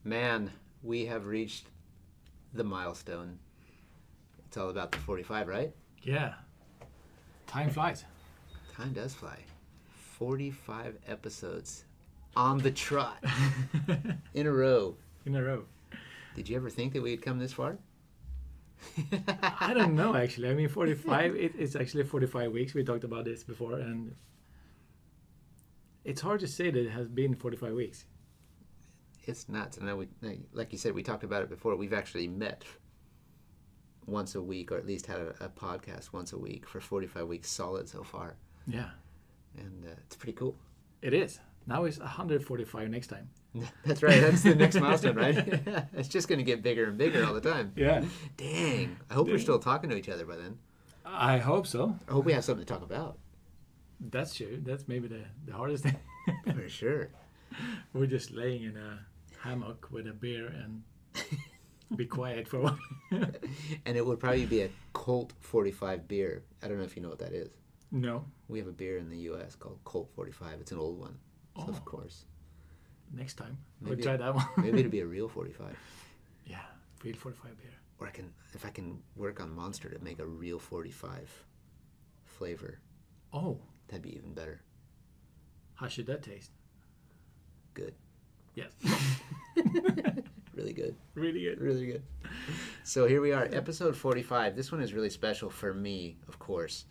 Man, we have reached the milestone. It's all about the 45, right? Yeah. Time flies. Time does fly. 45 episodes on the trot in a row. In a row. Did you ever think that we'd come this far? I don't know, actually. I mean, 45, it's actually 45 weeks. We talked about this before, and it's hard to say that it has been 45 weeks. It's nuts. And like you said, we talked about it before. We've actually met once a week, or at least had a podcast once a week for 45 weeks solid so far. Yeah. And it's pretty cool. It is. Now it's 145 next time. That's right. That's the next milestone, right? It's just going to get bigger and bigger all the time. Yeah. Dang. I hope we're still talking to each other by then. I hope so. I hope we have something to talk about. That's true. That's maybe the hardest thing. For sure. We're just laying in a hammock with a beer and be quiet for a while. And it would probably be a Colt 45 beer. I don't know if you know what that is. No. We have a beer in the U.S. called Colt 45. It's an old one. So of course. Next time. Maybe We'll try that one. Maybe it'll be a real 45. Yeah. Real 45 beer. Or if I can work on Monster to make a real 45 flavor. Oh. That'd be even better. How should that taste? Good. Yes. Really good. Really good. Really good. So here we are, episode 45. This one is really special for me, of course,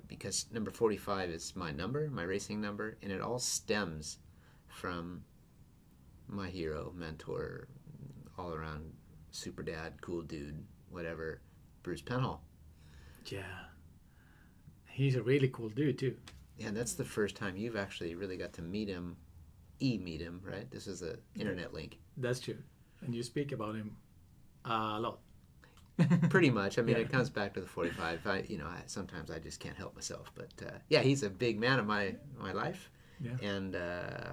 because number 45 is my number, my racing number, and it all stems from my hero, mentor, all around super dad, cool dude, whatever, Bruce Penhall. Yeah. He's a really cool dude, too. Yeah, and that's the first time you've actually really got to meet him, meet him, right? This is an internet link. That's true. And you speak about him a lot. Pretty much. I mean, It comes back to the 45. Sometimes I just can't help myself. But yeah, he's a big man of my life, and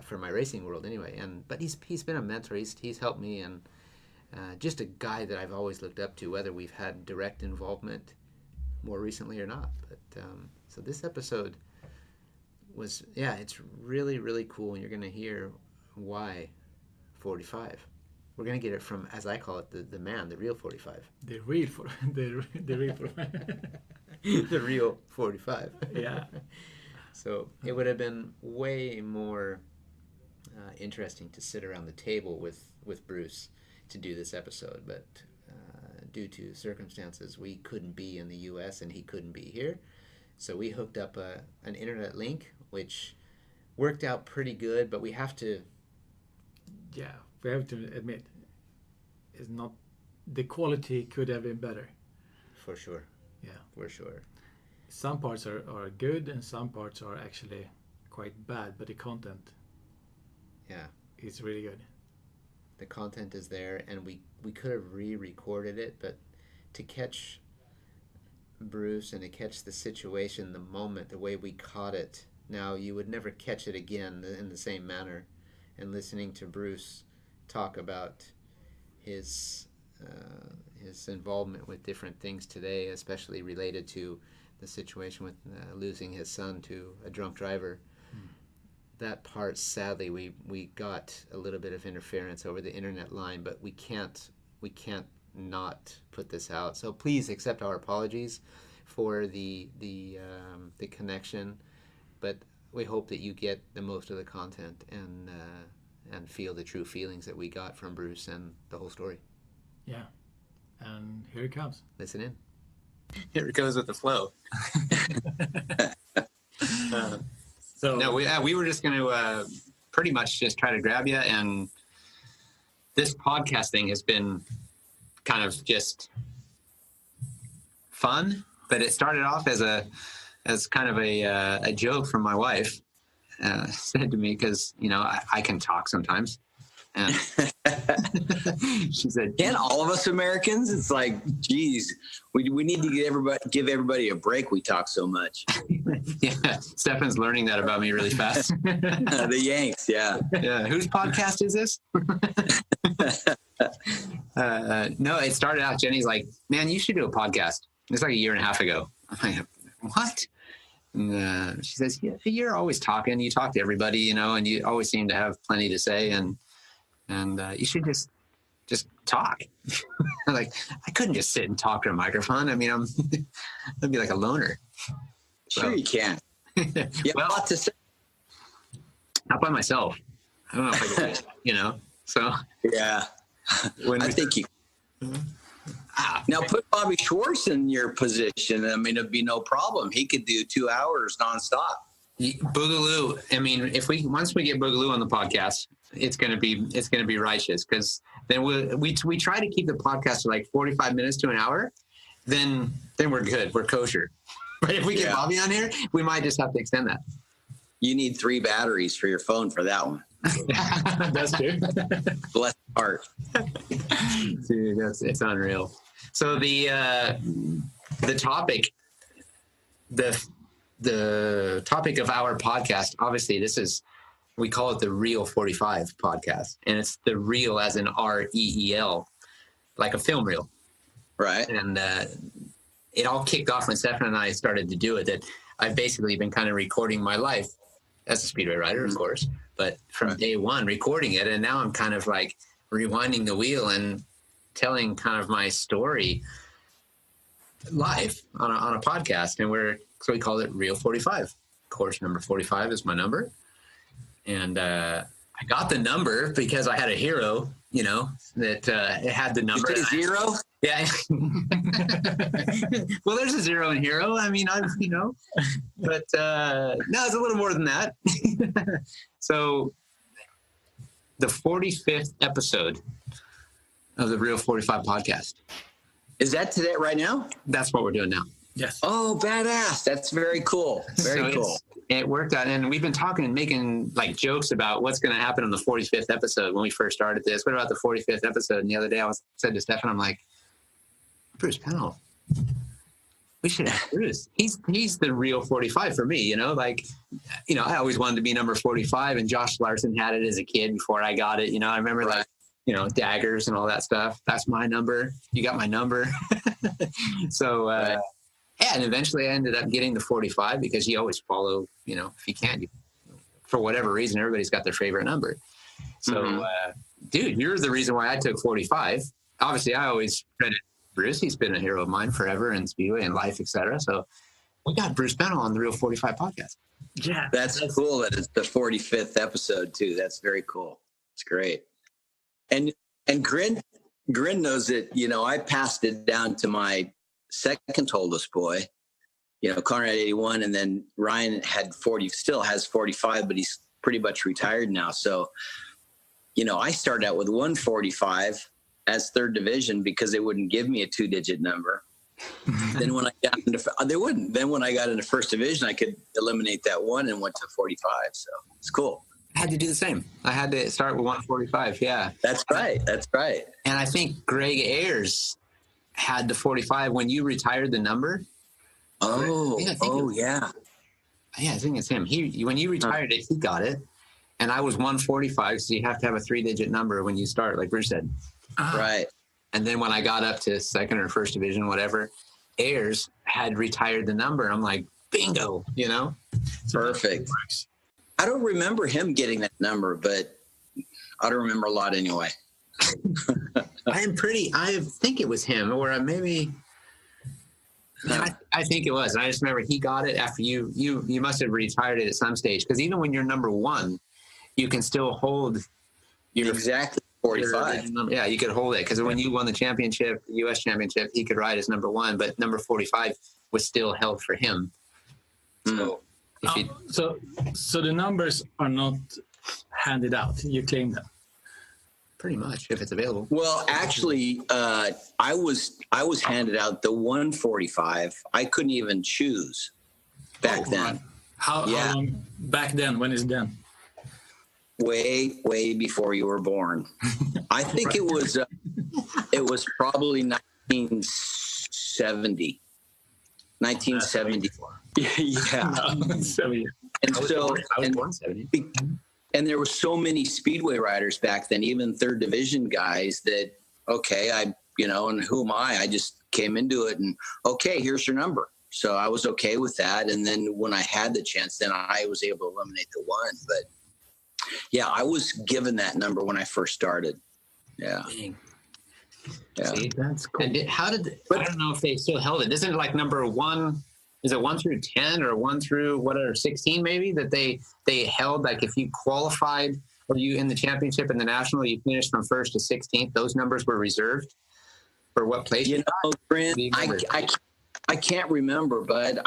for my racing world anyway. But he's been a mentor. He's helped me, and just a guy that I've always looked up to, whether we've had direct involvement more recently or not. But so this episode was, it's really, really cool, and you're going to hear why 45. We're going to get it from, as I call it, the man, the real 45. The real 45. The real 45. Yeah. So it would have been way more interesting to sit around the table with Bruce to do this episode, but due to circumstances, we couldn't be in the U.S. and he couldn't be here. So we hooked up an internet link, which worked out pretty good, but we have to... Yeah, we have to admit, it's not... The quality could have been better. For sure. Yeah. For sure. Some parts are good and some parts are actually quite bad, but the content is really good. The content is there, and we could have re-recorded it, but to catch Bruce and to catch the situation, the moment, the way we caught it, now you would never catch it again in the same manner. And listening to Bruce talk about his involvement with different things today, especially related to the situation with losing his son to a drunk driver. That part, sadly, we got a little bit of interference over the internet line, but we can't not put this out. So please accept our apologies for the connection, but we hope that you get the most of the content and feel the true feelings that we got from Bruce and the whole story. Yeah, and here it comes. Listen in. Here it goes with the flow. So no, we were just going to pretty much just try to grab you, and this podcast thing has been kind of just fun, but it started off as kind of a joke from my wife. Said to me, because I can talk sometimes. And she said, "Can't all of us Americans?" It's like, geez, we need to give everybody a break. We talk so much. Yeah, Stefan's learning that about me really fast. The Yanks, yeah. Whose podcast is this? No, it started out, Jenny's like, "Man, you should do a podcast." It's like a year and a half ago. I'm like, "What?" And, she says, "Yeah, you're always talking. You talk to everybody, and you always seem to have plenty to say." And and you should just talk. Like, I couldn't just sit and talk to a microphone. I mean, I'd be like a loner. Sure, you can. You have a lot to say. Not by myself. I don't know if I can, so. Yeah. I think you. Now put Bobby Schwartz in your position. I mean, it'd be no problem. He could do 2 hours nonstop. Boogaloo. I mean, once we get Boogaloo on the podcast, it's gonna be righteous, because then we try to keep the podcast to like 45 minutes to an hour. Then we're good. We're kosher. But if we get Bobby on here, we might just have to extend that. You need 3 batteries for your phone for that one. That's true. Bless heart. Dude, it's unreal. So the topic, the topic of our podcast, obviously we call it the Real 45 podcast, and it's the reel as in REEL, like a film reel. Right. And it all kicked off when Stefan and I started to do it, that I've basically been kind of recording my life as a speedway rider, of course, but from day one recording it. And now I'm kind of like rewinding the wheel and telling kind of my story live on a podcast. And so we call it Real 45. Of course, number 45 is my number. And I got the number because I had a hero, that it had the number. You said 0? Yeah. Well, there's a 0 in hero. I mean, but no, it's a little more than that. So the 45th episode of the Real 45 podcast. Is that today right now? That's what we're doing now. Yes. Oh, badass. That's very cool. Very cool. It worked out. And we've been talking and making like jokes about what's going to happen on the 45th episode when we first started this. What about the 45th episode? And the other day I said to Stefan, I'm like, Bruce Penhall, we should have Bruce. He's the real 45 for me, I always wanted to be number 45, and Josh Larson had it as a kid before I got it. I remember daggers and all that stuff. That's my number. You got my number. So, and eventually I ended up getting the 45 because you always follow, if you can, for whatever reason, everybody's got their favorite number. So, dude, you're the reason why I took 45. Obviously, I always credit Bruce. He's been a hero of mine forever in speedway and life, etc. So we got Bruce Penhall on the Real 45 podcast. Yeah, that's cool. That it's the 45th episode too. That's very cool. It's great. And Grin knows that I passed it down to my second oldest boy. Conrad 81, and then Ryan had 40. Still has 45, but he's pretty much retired now. So I started out with 145. As third division because they wouldn't give me a 2-digit number. Then when I got into first division, I could eliminate that 1 and went to 45. So it's cool. I had to do the same. I had to start with 145. Yeah, that's right. And I think Greg Ayers had the 45 when you retired the number. Yeah. I think it's him. When you retired it, he got it, and I was 145. So you have to have a 3-digit number when you start, like Bruce said. Right. And then when I got up to second or first division, whatever, Ayers had retired the number. I'm like, bingo, Perfect. I don't remember him getting that number, but I don't remember a lot anyway. I think it was him, or maybe. I think it was. I just remember he got it after you must have retired it at some stage, because even when you're number 1, you can still hold your exactly 45. Yeah, you could hold it, because when you won the championship, the U.S. championship, he could ride as number 1, but number 45 was still held for him. So, so the numbers are not handed out. You claim them. Pretty much, if it's available. Well, actually, I was handed out the 145. I couldn't even choose back then. How long back then? When is then? Way before you were born. I think it was probably 1970. 1970. Yeah. And so, and there were so many speedway riders back then, even third division guys, that, and who am I? I just came into it and, okay, here's your number. So I was okay with that. And then when I had the chance, then I was able to eliminate the 1. But Yeah, I was given that number when I first started. Yeah. Dang. Yeah. See, That's cool. and I don't know if they still held it. Isn't it like number 1? Is it 1 through 10 or 1 through whatever 16 maybe that they held? Like if you qualified or you in the championship and the national, you finished from 1st to 16th. Those numbers were reserved for what place? You know, Brent, I can't remember, bud.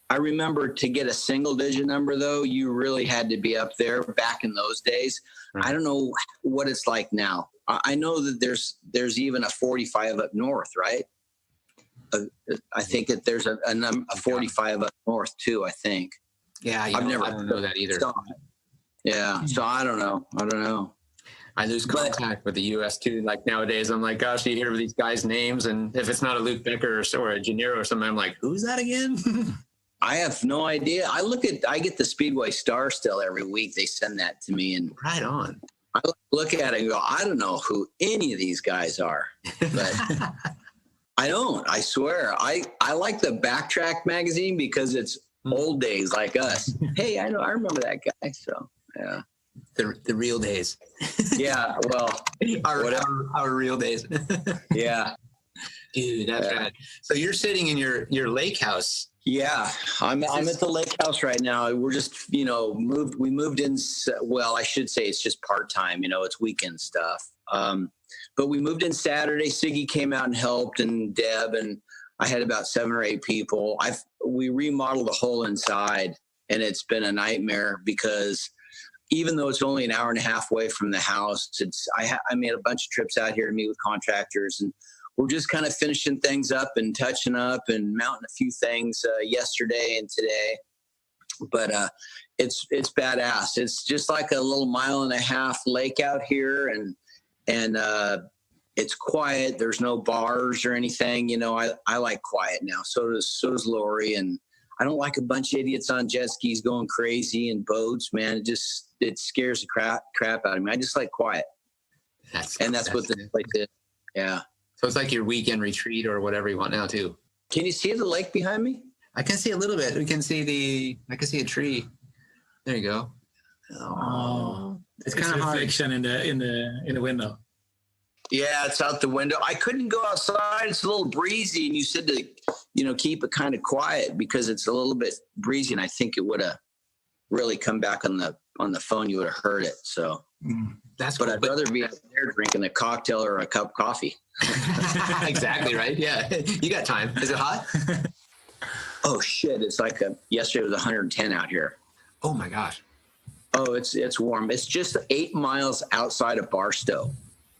I remember to get a single digit number though, you really had to be up there back in those days. Right. I don't know what it's like now. I know that there's even a 45 up north, right? I think that there's a 45 up north too. I think. Yeah, I don't know that either. Yeah, so I don't know. I lose contact with the U.S. too. Like nowadays, I'm like, gosh, you hear these guys' names, and if it's not a Luke Becker or a Gennaro or something, I'm like, who's that again? I have no idea. I get the Speedway Star still every week. They send that to me, and Right on. I look at it and go, I don't know who any of these guys are, but I don't. I swear. I like the Backtrack magazine because it's old days like us. Hey, I remember that guy. So yeah. The real days. Yeah, well, our real days. Yeah, dude, that's right. So you're sitting in your lake house. Yeah, I'm at the lake house right now. We're just we moved in. Well, I should say it's just part time. It's weekend stuff. But we moved in Saturday. Siggy came out and helped, and Deb, and I had about 7 or 8 people. We remodeled the whole inside, and it's been a nightmare because even though it's only an hour and a half away from the house, I made a bunch of trips out here to meet with contractors, and we're just kind of finishing things up and touching up and mounting a few things yesterday and today. But it's badass. It's just like a little 1.5 mile lake out here, and it's quiet. There's no bars or anything. I like quiet now. So does Lori, and I don't like a bunch of idiots on jet skis going crazy and boats, man. It scares the crap out of me. I just like quiet. That's what this place is. Yeah. So it's like your weekend retreat or whatever you want now too. Can you see the lake behind me? I can see a little bit. I can see a tree. There you go. Oh, it's kind of hard. Reflection in the window. Yeah, it's out the window. I couldn't go outside. It's a little breezy, and you said to, keep it kind of quiet because it's a little bit breezy, and I think it would have really come back on the phone. You would have heard it. So that's. But I'd rather be out there drinking a cocktail or a cup of coffee. Exactly right. Yeah, you got time. Is it hot? Oh shit! It's like yesterday was 110 out here. Oh my gosh. Oh, it's warm. It's just 8 miles outside of Barstow.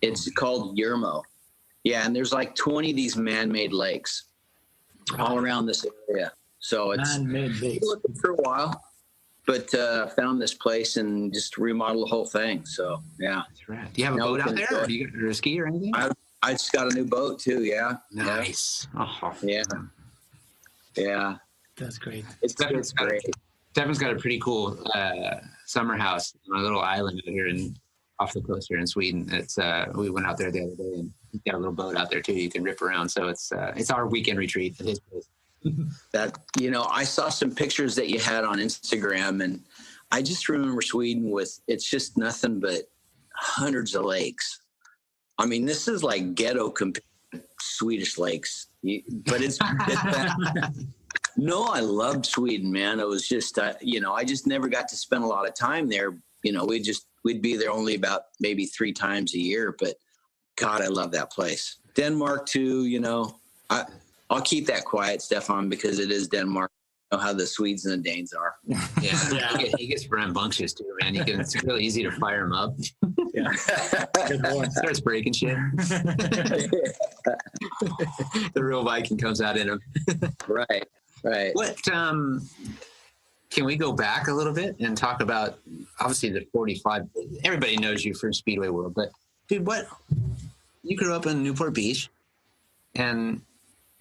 It's called Yermo. Yeah, and there's like 20 of these man-made lakes all around this area. So it's man-made lakes. Looking for a while, but found this place and just remodeled the whole thing. So yeah. That's right. Do you have a boat out there, or do you got a ski or anything? I just got a new boat too. Yeah. Nice. Oh. Yeah. Yeah. That's great. It's great. Stefan's got a pretty cool summer house on a little island out here off the coast here in Sweden. It's we went out there the other day, and he's got a little boat out there too. You can rip around. So it's our weekend retreat at his place. That I saw some pictures that you had on Instagram, and I just remember Sweden it's just nothing but hundreds of lakes. I mean, this is like ghetto compared to Swedish lakes, but it's no, I loved Sweden, man. It was just, I just never got to spend a lot of time there. We'd be there only about maybe 3 times a year, but God, I love that place. Denmark too, I'll keep that quiet, Stefan, because it is Denmark. I know how the Swedes and the Danes are. Yeah. He gets rambunctious too, man. It's really easy to fire him up. Yeah. Starts breaking shit. The real Viking comes out in him. Right. What can we go back a little bit and talk about obviously the 45? Everybody knows you from Speedway World, but dude, you grew up in Newport Beach, and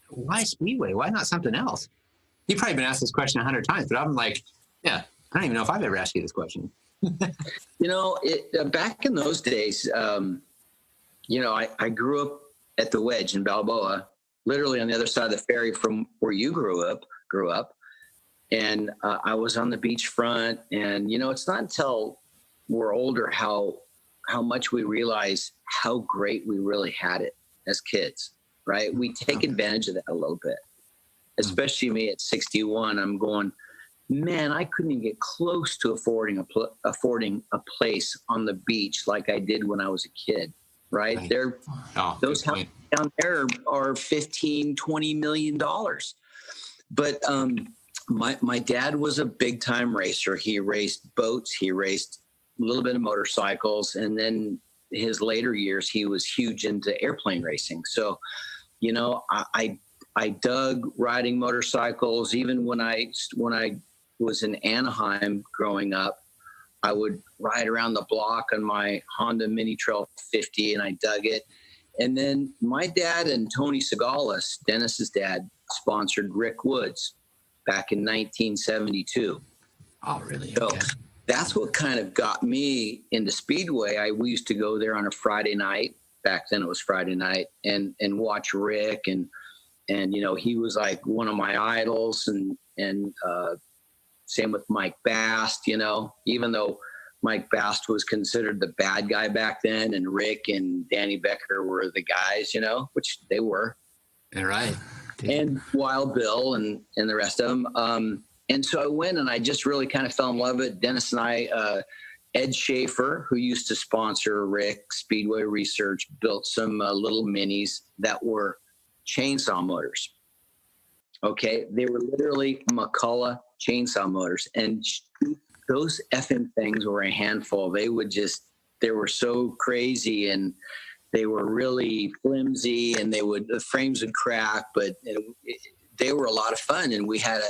why Speedway? Why not something else? You've probably been asked this question 100 times, but I'm like, yeah, I don't even know if I've ever asked you this question. Back in those days, I grew up at the Wedge in Balboa, literally on the other side of the ferry from where you grew up. And I was on the beachfront, and, it's not until we're older, how much we realize how great we really had it as kids, right? We take advantage of that a little bit, especially me at 61. I'm going, man, I couldn't even get close to affording a place on the beach like I did when I was a kid, right? Those houses down there are $15-20 million. But my dad was a big time racer. He raced boats, he raced a little bit of motorcycles, and then his later years he was huge into airplane racing. So, you know, I dug riding motorcycles. Even when I was in Anaheim growing up, I would ride around the block on my Honda Mini Trail 50, and I dug it. And then my dad and Tony Segalis, Dennis's dad, sponsored Rick Woods back in 1972. Oh, really? So that's what kind of got me into Speedway. We used to go there on a Friday night. Back then it was Friday night, and watch Rick, and you know, he was like one of my idols, and same with Mike Bast, you know, even though Mike Bast was considered the bad guy back then, and Rick and Danny Becker were the guys, you know, which they were. All right. And Wild Bill and the rest of them. And so I went, and I just really kind of fell in love with it. Dennis and I, Ed Schaefer, who used to sponsor Rick Speedway Research, built some little minis that were chainsaw motors. Okay. They were literally McCullough chainsaw motors, and those effing things were a handful. They were so crazy, and they were really flimsy, and the frames would crack, but they were a lot of fun. And we had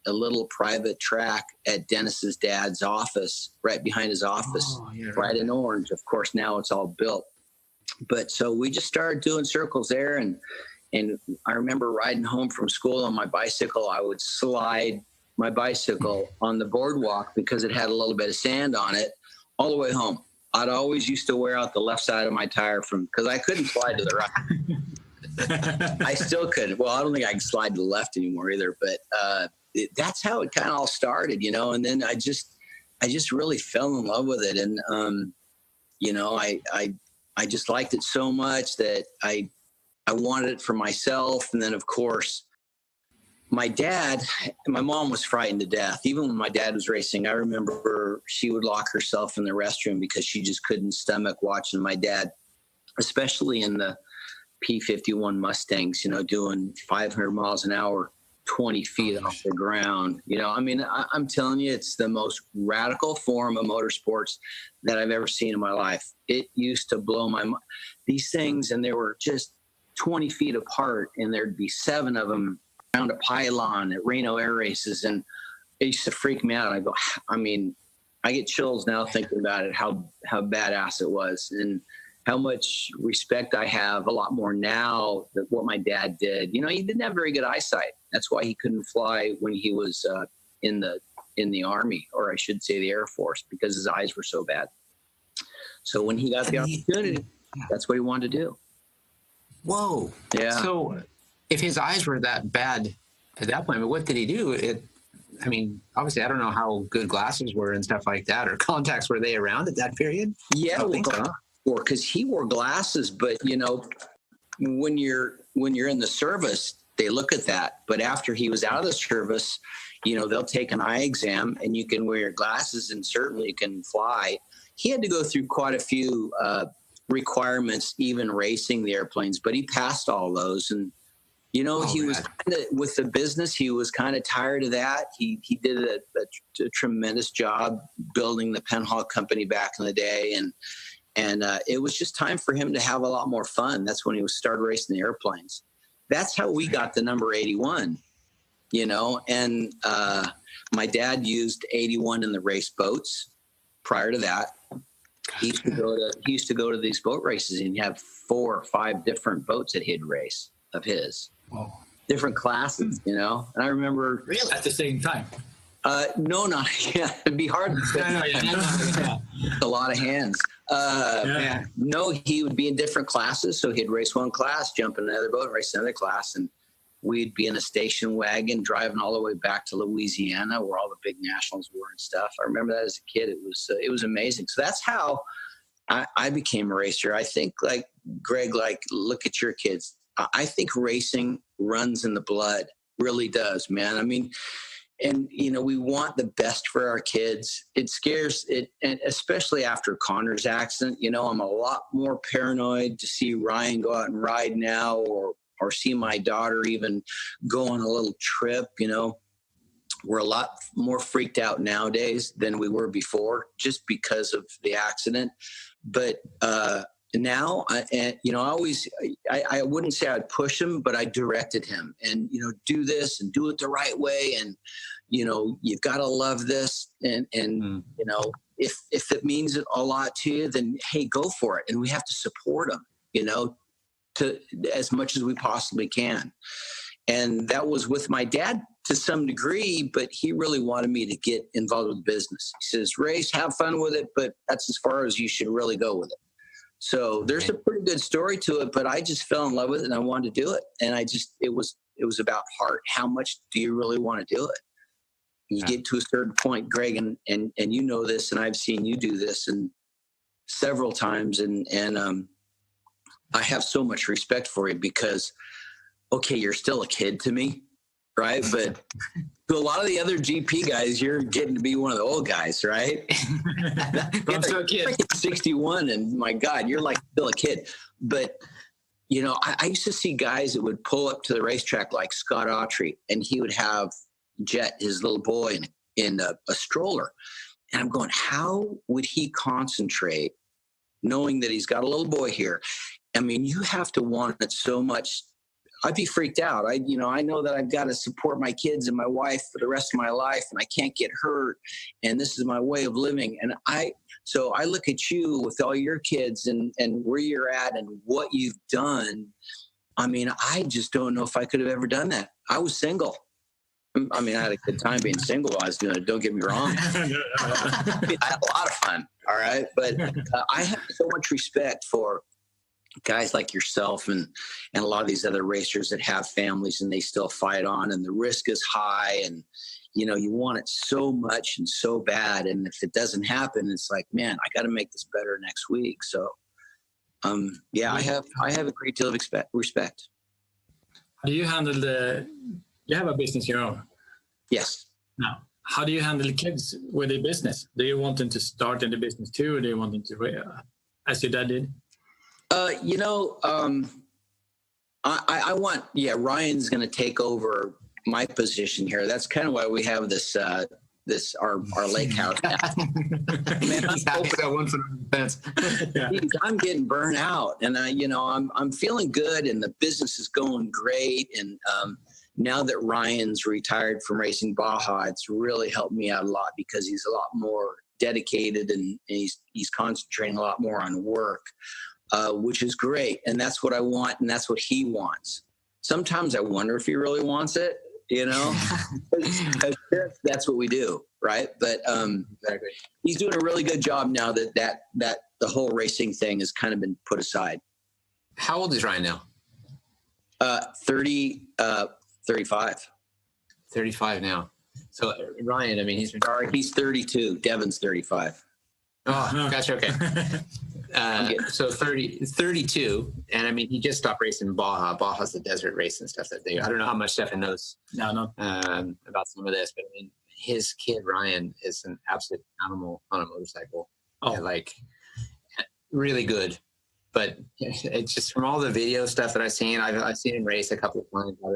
a little private track at Dennis's dad's office, right behind his office, right in Orange. Of course, now it's all built. But so we just started doing circles there. And I remember riding home from school on my bicycle. I would slide my bicycle on the boardwalk because it had a little bit of sand on it all the way home. I'd always used to wear out the left side of my tire because I couldn't slide to the right. I still couldn't. Well, I don't think I can slide to the left anymore either, but that's how it kind of all started, you know. And then I just really fell in love with it. And, you know, I just liked it so much that I wanted it for myself. And then, of course, my mom was frightened to death. Even when my dad was racing, I remember she would lock herself in the restroom because she just couldn't stomach watching my dad, especially in the P-51 Mustangs, you know, doing 500 miles an hour, 20 feet off the ground. You know, I mean, I'm telling you, it's the most radical form of motorsports that I've ever seen in my life. It used to blow my mind. These things, and they were just 20 feet apart, and there'd be 7 of them around a pylon at Reno Air Races, and it used to freak me out. I go, I mean, I get chills now thinking about it, how badass it was, and how much respect I have a lot more now than what my dad did. You know, he didn't have very good eyesight. That's why he couldn't fly when he was in the Army, or I should say the Air Force, because his eyes were so bad. So when he got the opportunity, that's what he wanted to do. Whoa. Yeah. So if his eyes were that bad at that point, but what did he do? I mean, obviously, I don't know how good glasses were and stuff like that, or contacts, were they around at that period? Yeah, because he wore glasses, but you know, when you're in the service, they look at that. But after he was out of the service, you know, they'll take an eye exam, and you can wear your glasses, and certainly you can fly. He had to go through quite a few requirements, even racing the airplanes, but he passed all those. And you know, he was kind of, with the business, he was kind of tired of that. He did a tremendous job building the Penhall company back in the day, and it was just time for him to have a lot more fun. That's when he started racing the airplanes. That's how we got the number 81, you know. And my dad used 81 in the race boats. Prior to that, he used to go to these boat races, and he'd have 4 or 5 different boats that he'd race of his. Whoa. Different classes, you know. And I remember really at the same time. No, not yeah. It'd be hard. A lot of hands. No, he would be in different classes. So he'd race one class, jump in another boat, race another class, and we'd be in a station wagon driving all the way back to Louisiana where all the big nationals were and stuff. I remember that as a kid. It was amazing. So that's how I became a racer. I think, like Greg, like, look at your kids. I think racing runs in the blood, really does, man. I mean, and, you know, we want the best for our kids. It scares it. And especially after Connor's accident, you know, I'm a lot more paranoid to see Ryan go out and ride now, or see my daughter even go on a little trip. You know, we're a lot more freaked out nowadays than we were before, just because of the accident. But, now, you know, I wouldn't say I'd push him, but I directed him, and, you know, do this and do it the right way. And, you know, you've got to love this. And you know, if it means a lot to you, then, hey, go for it. And we have to support him, you know, to as much as we possibly can. And that was with my dad to some degree, but he really wanted me to get involved with business. He says, race, have fun with it, but that's as far as you should really go with it. So there's a pretty good story to it, but I just fell in love with it and I wanted to do it. And it was about heart. How much do you really want to do it? You get to a certain point, Greg, and you know this, and I've seen you do this and several times. And I have so much respect for you because, okay, you're still a kid to me, right? But to a lot of the other GP guys, you're getting to be one of the old guys, right? I'm still a kid. 61, and my God, you're like still a kid. But, you know, I used to see guys that would pull up to the racetrack like Scott Autry, and he would have Jet, his little boy, in a stroller. And I'm going, how would he concentrate knowing that he's got a little boy here? I mean, you have to want it so much. I'd be freaked out. I know that I've got to support my kids and my wife for the rest of my life, and I can't get hurt. And this is my way of living. And so I look at you with all your kids and where you're at and what you've done. I mean, I just don't know if I could have ever done that. I was single. I mean, I had a good time being single while I was doing it. Don't get me wrong. I had a lot of fun. All right. But I have so much respect for guys like yourself and a lot of these other racers that have families and they still fight on, and the risk is high, and, you know, you want it so much and so bad. And if it doesn't happen, it's like, man, I got to make this better next week. So, yeah, I have a great deal of respect. How do you handle you have a business your own? Yes. Now, how do you handle the kids with the business? Do you want them to start in the business too, or do you want them to, as your dad did? You know, I want, Ryan's going to take over my position here. That's kind of why we have this our lake house. Man, I'm getting burnt out, and I'm feeling good, and the business is going great. And now that Ryan's retired from racing Baja, it's really helped me out a lot because he's a lot more dedicated, and he's concentrating a lot more on work. Which is great. And that's what I want. And that's what he wants. Sometimes I wonder if he really wants it, you know, that's what we do. Right. But, he's doing a really good job now that the whole racing thing has kind of been put aside. How old is Ryan now? 35. 35 now. So Ryan, I mean, he's 32. Devin's 35. Oh, gotcha. Okay. So 32, and I mean, he just stopped racing Baja. Baja's the desert race and stuff that they. I don't know how much Stefan knows about some of this, but I mean, his kid Ryan is an absolute animal on a motorcycle. Oh, like really good. But it's just from all the video stuff that I've seen. I've seen him race a couple of times out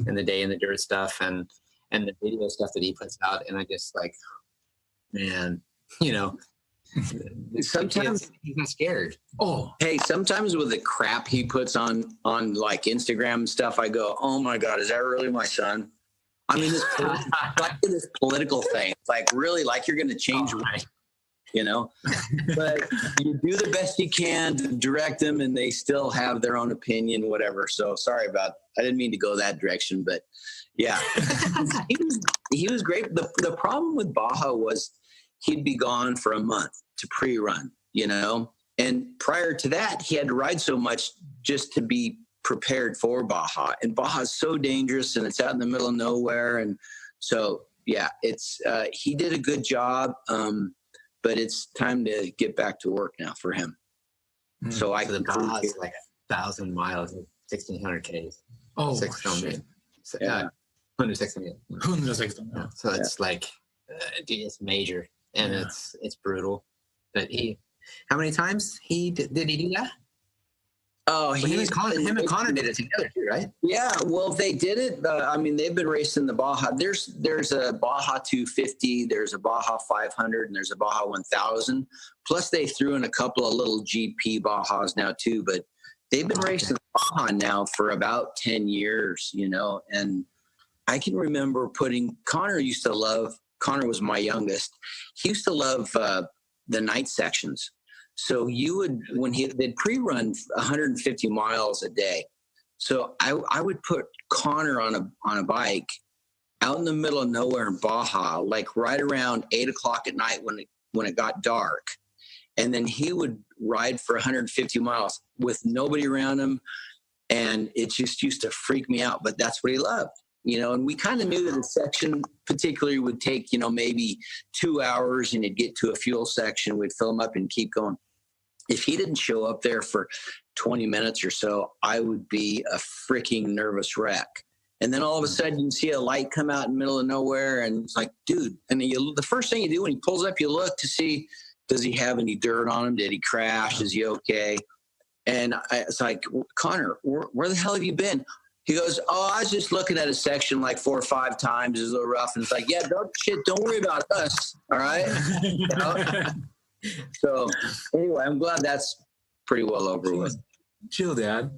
in the day in the dirt stuff and the video stuff that he puts out, and I just like, man, you know. Sometimes he's not scared. Oh, hey, sometimes with the crap he puts on like Instagram and stuff, I go, oh my God, is that really my son? I mean, this political thing, like really, like you're going to change, you know, but you do the best you can to direct them, and they still have their own opinion, whatever. So sorry I didn't mean to go that direction, but yeah, he was great. The problem with Baja was, he'd be gone for a month to pre-run, you know? And prior to that, he had to ride so much just to be prepared for Baja, and Baja is so dangerous, and it's out in the middle of nowhere. And so, yeah, it's he did a good job, but it's time to get back to work now for him. So the Baja is like 1,000 miles, 1,600 Ks. Oh, 600. Yeah. 116. 116. Yeah. So it's like, dude, it's major, and it's brutal. But how many times did he do that? Oh, him and Connor did it together too, right? Yeah, well, they did it. I mean, they've been racing the Baja. There's a Baja 250, there's a Baja 500, and there's a Baja 1000. Plus, they threw in a couple of little GP Bajas now too. But they've been racing Baja now for about 10 years, you know. And I can remember Connor was my youngest. He used to love the night sections. So they'd pre-run 150 miles a day. So I would put Connor on a bike out in the middle of nowhere in Baja, like right around 8 o'clock at night when it got dark. And then he would ride for 150 miles with nobody around him. And it just used to freak me out, but that's what he loved. You know, and we kind of knew that the section particularly would take, you know, maybe 2 hours, and it'd get to a fuel section. We'd fill them up and keep going. If he didn't show up there for 20 minutes or so, I would be a freaking nervous wreck. And then all of a sudden you see a light come out in the middle of nowhere, and it's like, dude. And the first thing you do when he pulls up, you look to see, does he have any dirt on him? Did he crash? Is he okay? And it's like, Connor, where the hell have you been? He goes, oh, I was just looking at a section like 4 or 5 times. It's a little rough. And it's like, yeah, don't worry about us. All right. You know? So anyway, I'm glad that's pretty well over with. Chill, Dad.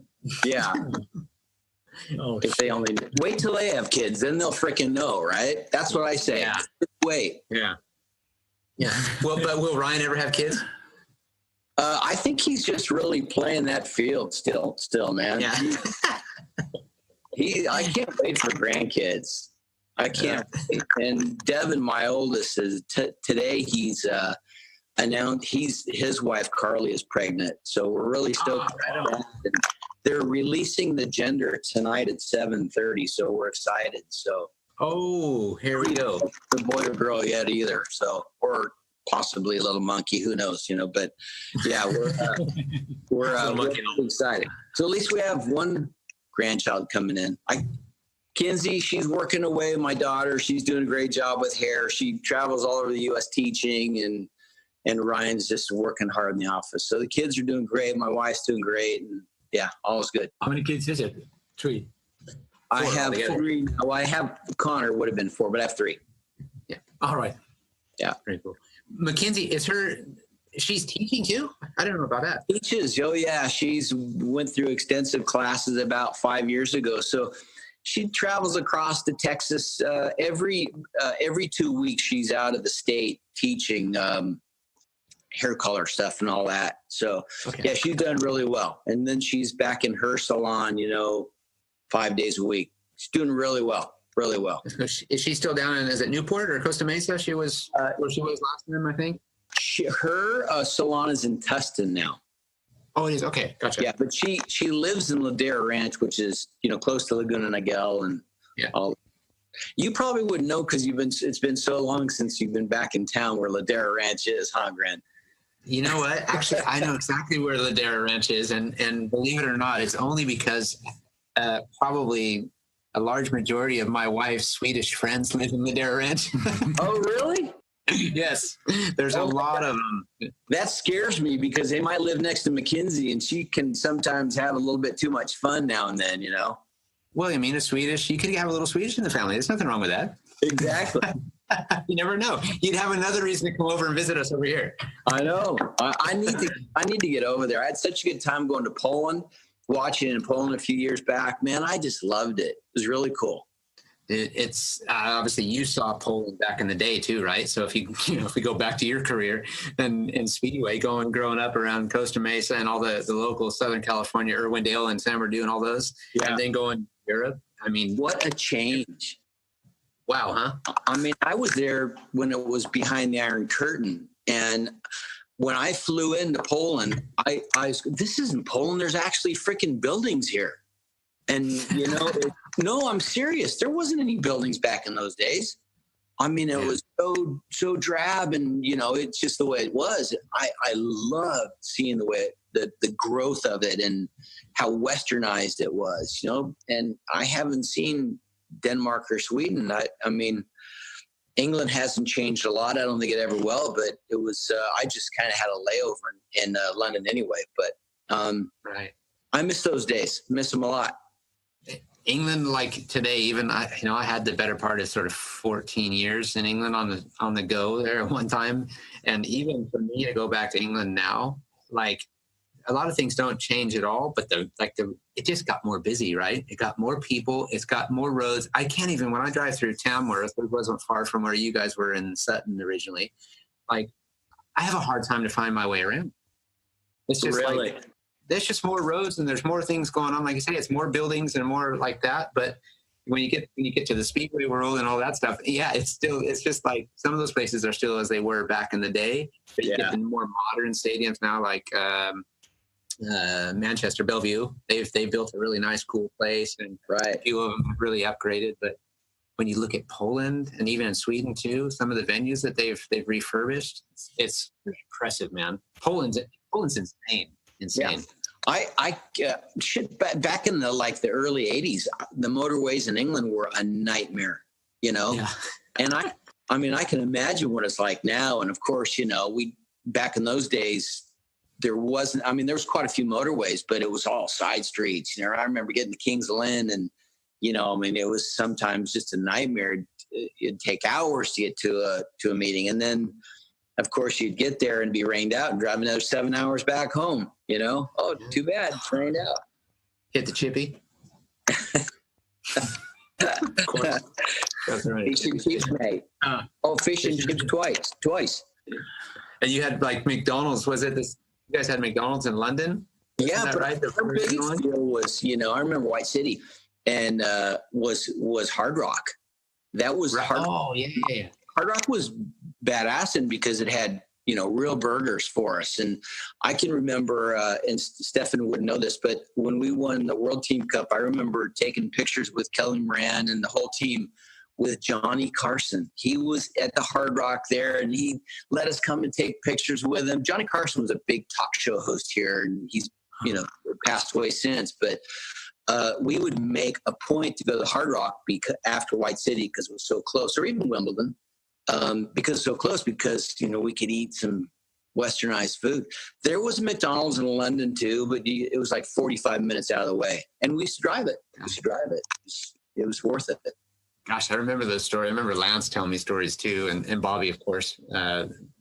Yeah. If they only wait till they have kids, then they'll freaking know, right? That's what I say. Yeah. Wait. Yeah. Yeah. Well, but will Ryan ever have kids? I think he's just really playing that field still, man. Yeah. I can't wait for grandkids. I can't. Wait. And Devin, my oldest, is today he's announced his wife Carly is pregnant. So we're really stoked. They're releasing the gender tonight at 7:30. So we're excited. So here we go. The boy or girl yet either. So or possibly a little monkey. Who knows? You know. But yeah, we're excited. So at least we have one grandchild coming in. Kinsey, she's working away. My daughter, she's doing a great job with hair. She travels all over the U.S. teaching, and Ryan's just working hard in the office. So the kids are doing great. My wife's doing great, and yeah, all is good. How many kids is it? 3. I have 3. Well, I have Connor would have been 4, but I have 3. Yeah. All right. Yeah. Very cool. Mackenzie, she's teaching too? I don't know about that. Teaches. Oh yeah. She's went through extensive classes about 5 years ago. So she travels across to Texas every 2 weeks. She's out of the state teaching hair color stuff and all that. So yeah, she's done really well. And then she's back in her salon, 5 days a week. She's doing really well. Really well. Is she still down in, is it Newport or Costa Mesa? She was where she was last time, I think. Her salon is in Tustin now. Oh, it is. Okay, gotcha. Yeah, but she lives in Ladera Ranch, which is close to Laguna Niguel and all. You probably wouldn't know because it's been so long since you've been back in town where Ladera Ranch is, huh, Gren? You know what? Actually, I know exactly where Ladera Ranch is, and believe it or not, it's only because probably a large majority of my wife's Swedish friends live in Ladera Ranch. Oh, really? Yes. There's a lot of them. That scares me because they might live next to Mackenzie, and she can sometimes have a little bit too much fun now and then, Well, I mean, a Swedish, you could have a little Swedish in the family. There's nothing wrong with that. Exactly. You never know. You'd have another reason to come over and visit us over here. I know. I need to get over there. I had such a good time going to Poland, watching it in Poland a few years back. Man, I just loved it. It was really cool. It's obviously you saw Poland back in the day too, right? So if if we go back to your career and in Speedway, growing up around Costa Mesa and all the local Southern California, Irwindale and San Bernardino and all those, and then going to Europe. I mean, what a change! Wow, huh? I mean, I was there when it was behind the Iron Curtain, and when I flew into Poland, I this isn't Poland. There's actually freaking buildings here. And, no, I'm serious. There wasn't any buildings back in those days. I mean, it was so drab, and, it's just the way it was. I loved seeing the way the growth of it and how westernized it was, and I haven't seen Denmark or Sweden. I mean, England hasn't changed a lot. I don't think it ever will, but it was, I just kind of had a layover in London anyway, but right. I miss those days, miss them a lot. England, like today, even I had the better part of sort of 14 years in England on the go there at one time. And even for me to go back to England now, like a lot of things don't change at all, but it just got more busy, right? It got more people, it's got more roads. I can't even, when I drive through Tamworth, it wasn't far from where you guys were in Sutton originally. Like, I have a hard time to find my way around. It's just really? There's just more roads and there's more things going on. Like I say, it's more buildings and more like that. But when you get to the Speedway world and all that stuff, it's just like some of those places are still as they were back in the day. But you get the more modern stadiums now, like Manchester, Bellevue. They've built a really nice, cool place, and a few of them have really upgraded. But when you look at Poland and even in Sweden too, some of the venues that they've refurbished, it's impressive, man. Poland's insane. Yeah. Back in the early 80s, the motorways in England were a nightmare, and I mean, I can imagine what it's like now. And of course, back in those days, there was quite a few motorways, but it was all side streets. I remember getting to King's Lynn, and, it was sometimes just a nightmare. It'd take hours to get to a meeting. And then, of course, you'd get there and be rained out and drive another 7 hours back home, Oh, too bad. It's rained out. Hit the chippy. Of course. Fish and chips, mate. Fish and chips twice. And you had like McDonald's. Was it this? You guys had McDonald's in London? Yeah, but right? our biggest deal was, I remember White City, and was Hard Rock. That was right. Hard. Oh yeah. Hard Rock was badass, and because it had real burgers for us. And I can remember, and Stefan wouldn't know this, but when we won the World Team Cup, I remember taking pictures with Kelly Moran and the whole team with Johnny Carson. He was at the Hard Rock there, and he let us come and take pictures with him. Johnny Carson was a big talk show host here, and he's passed away since. But we would make a point to go to the Hard Rock after White City because it was so close, or even Wimbledon. Because it's so close, because we could eat some westernized food. There was a McDonald's in London too, but it was like 45 minutes out of the way, and we used to drive it. It was worth it. Gosh, I remember those stories. I remember Lance telling me stories too, and Bobby, of course,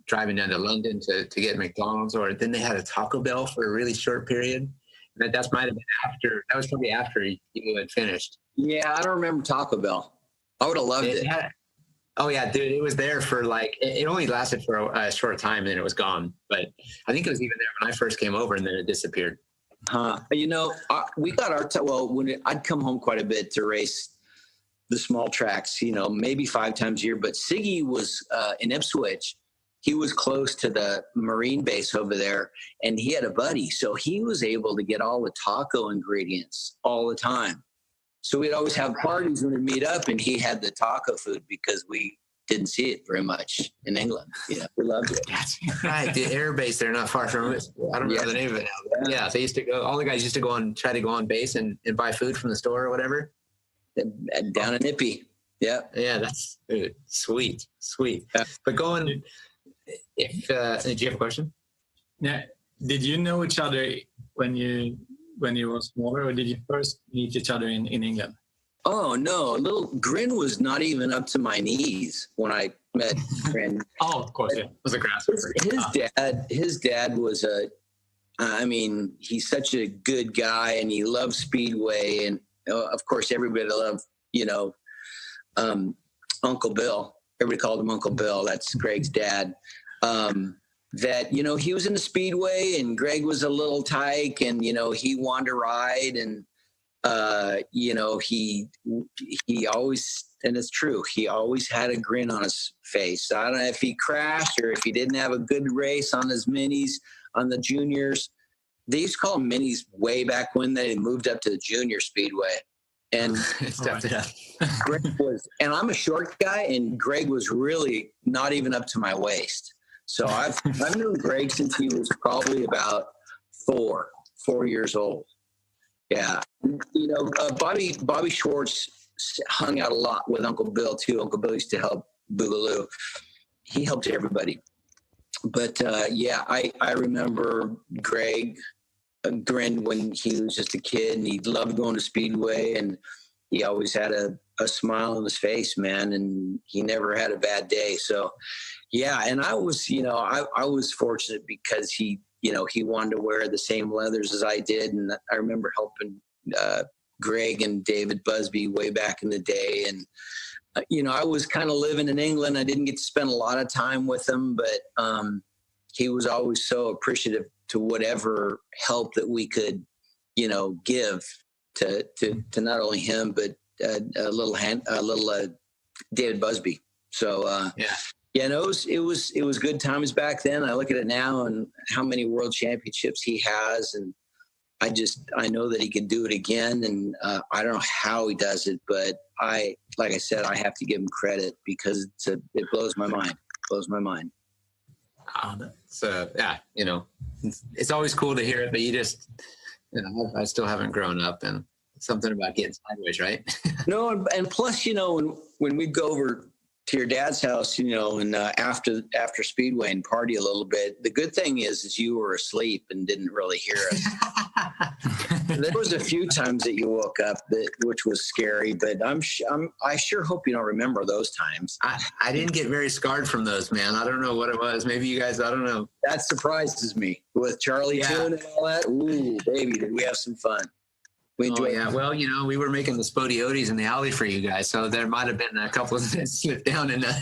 driving down to London to get McDonald's, or then they had a Taco Bell for a really short period. That might have been after. That was probably after you had finished. Yeah, I don't remember Taco Bell. I would have loved it. Oh yeah, dude, it was there for it only lasted for a short time, and then it was gone. But I think it was even there when I first came over, and then it disappeared. We got our when I'd come home quite a bit to race the small tracks, maybe 5 times a year. But Siggy was in Ipswich. He was close to the Marine base over there, and he had a buddy, so he was able to get all the taco ingredients all the time. So we'd always have parties when we'd meet up, and he had the taco food because we didn't see it very much in England. We loved it. That's right. The air base there, not far from it. I don't remember the name of it now. Yeah, they used to go. All the guys used to go and try to go on base and buy food from the store or whatever. Down in Ippy. Yeah. Yeah, that's sweet. Yeah. But going, did you have a question? Yeah. Did you know each other when you were smaller, or did you first meet each other in England? Oh no, little Grin was not even up to my knees when I met Grin. Oh, of course, yeah. It was a grasshopper. His dad was he's such a good guy, and he loved Speedway, and of course everybody loved, Uncle Bill. Everybody called him Uncle Bill. That's Greg's dad. That, he was in the Speedway, and Greg was a little tyke, and, he wanted to ride, and, he always, and it's true, he always had a grin on his face. I don't know if he crashed or if he didn't have a good race on his minis, on the juniors, they used to call them minis way back when they moved up to the junior speedway. And Stepped it up. Greg was, and I'm a short guy, and Greg was really not even up to my waist. So I've known Greg since he was probably about 4 years old. Yeah. You know, Bobby Schwartz hung out a lot with Uncle Bill too. Uncle Bill used to help Boogaloo. He helped everybody. But yeah, I remember Greg grinned when he was just a kid, and he loved going to Speedway, and he always had a smile on his face, man, and he never had a bad day. So yeah, and I was, you know, I was fortunate because he, you know, he wanted to wear the same leathers as I did, and I remember helping Greg and David Busby way back in the day. And you know, I was kind of living in England. I didn't get to spend a lot of time with him, but he was always so appreciative to whatever help that we could, you know, give to not only him but a little David Busby. So yeah, no, it was good times back then. I look at it now and how many world championships he has, and I know that he can do it again. And I don't know how he does it, but like I said, I have to give him credit because it blows my mind. Blows my mind. So yeah, you know, it's always cool to hear it, but you just, you know, I still haven't grown up, and something about getting sideways, right? No, and plus, you know, when we'd go over to your dad's house, you know, and after Speedway and party a little bit, the good thing is you were asleep and didn't really hear us. There was a few times that you woke up, which was scary, but I sure hope you don't remember those times. I didn't get very scarred from those, man. I don't know what it was. Maybe you guys, I don't know. That surprises me with Charlie Toon and all that. Ooh, baby, did we have some fun. We enjoyed it. Well, you know, we were making the Spodiotis in the alley for you guys, so there might have been a couple of that slipped down in the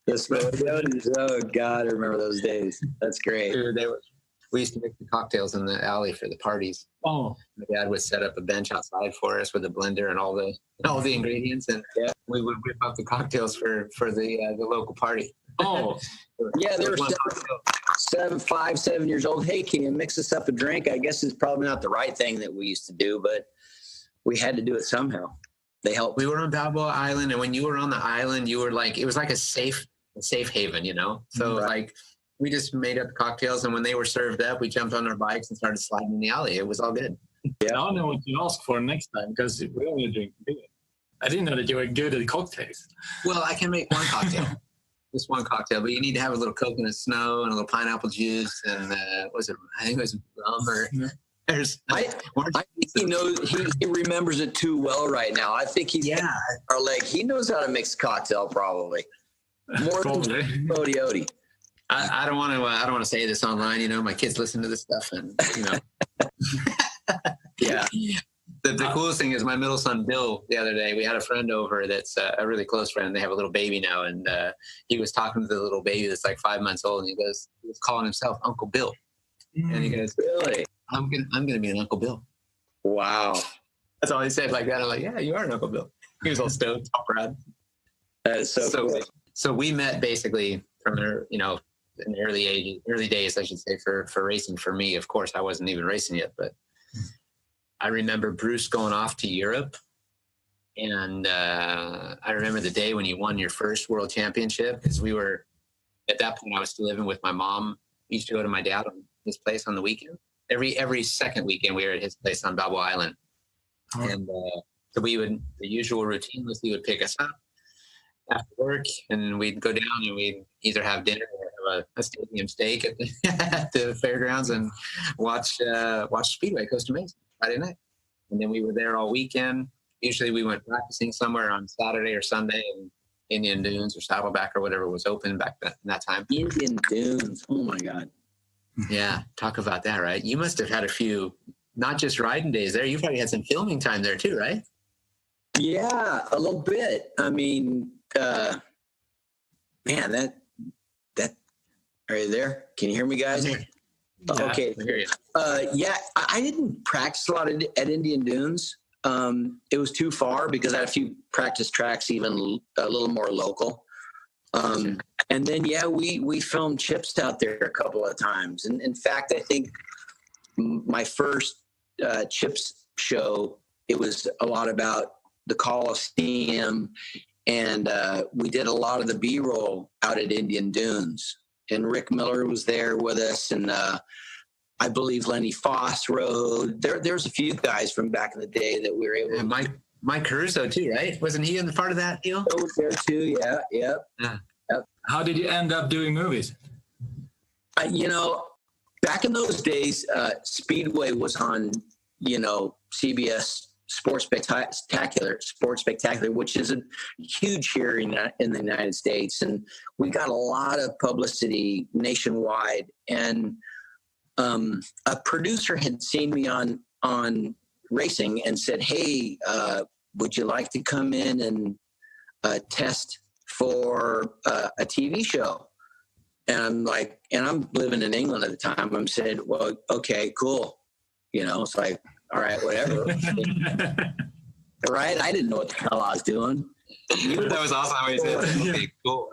Spodiotis. Oh, God, I remember those days. That's great. Dude, we used to make the cocktails in the alley for the parties. Oh, my dad would set up a bench outside for us with a blender and all the ingredients, and we would whip up the cocktails for the local party. Oh, yeah, they were 5, 7 years old. Hey, can you mix us up a drink? I guess it's probably not the right thing that we used to do, but we had to do it somehow. They helped. We were on Balboa Island, and when you were on the island, you were like, it was like a safe haven, you know? So like, we just made up cocktails, and when they were served up, we jumped on our bikes and started sliding in the alley. It was all good. Yeah, I don't know what you ask for next time, because we only drink beer. I didn't know that you were good at cocktails. Well, I can make one cocktail. Just one cocktail, but you need to have a little coconut snow and a little pineapple juice, and I think it was rum or. I think he knows. He remembers it too well right now. I think he's our leg. He knows how to mix cocktail probably more than Spodiotti. I don't want to say this online. You know, my kids listen to this stuff, and you know. Yeah. The coolest thing is my middle son, Bill, the other day, we had a friend over that's a really close friend. They have a little baby now. And he was talking to the little baby that's like 5 months old. And he was calling himself Uncle Bill. And he goes, really? I'm gonna be an Uncle Bill. Wow. That's all he said like that. I'm like, yeah, you are an Uncle Bill. He was all stoked, all proud. That is so cool. So we met basically from, you know, in the early days, I should say, for racing. For me, of course, I wasn't even racing yet, but I remember Bruce going off to Europe, and I remember the day when you won your first world championship, because we were, at that point, I was still living with my mom. We used to go to my dad on his place on the weekend. Every second weekend, we were at his place on Balboa Island. Oh. And so the usual routine was he would pick us up after work, and we'd go down and we'd either have dinner or have a stadium steak at the fairgrounds and watch Speedway Costa Mesa Friday night. And then we were there all weekend. Usually we went practicing somewhere on Saturday or Sunday in Indian Dunes or Saddleback or whatever was open back then, that time. Indian Dunes. Oh my God. Yeah. Talk about that, right? You must have had a few, not just riding days there. You probably had some filming time there too, right? Yeah, a little bit. I mean, man, that, are you there? Can you hear me, guys? Yeah, okay. I hear you. Yeah, I didn't practice a lot at Indian Dunes. It was too far because I had a few practice tracks, even a little more local. And then, yeah, we filmed chips out there a couple of times. And in fact, I think my first Chips show, it was a lot about the Coliseum, and we did a lot of the B-roll out at Indian Dunes. And Rick Miller was there with us, and I believe Lenny Foss rode. There's a few guys from back in the day that we were able to. Mike Caruso too, right? Wasn't he in the part of that deal? He was there too, yeah. Yep. How did you end up doing movies? Back in those days, Speedway was on, CBS Sports Spectacular, which is huge here in the United States. And we got a lot of publicity nationwide. And a producer had seen me on racing and said, hey, would you like to come in and test for a TV show? And I'm like, and I'm living in England at the time. I'm saying, well, okay, cool. It's like, all right, whatever. Right? I didn't know what the hell I was doing. That was awesome how he said, okay, cool.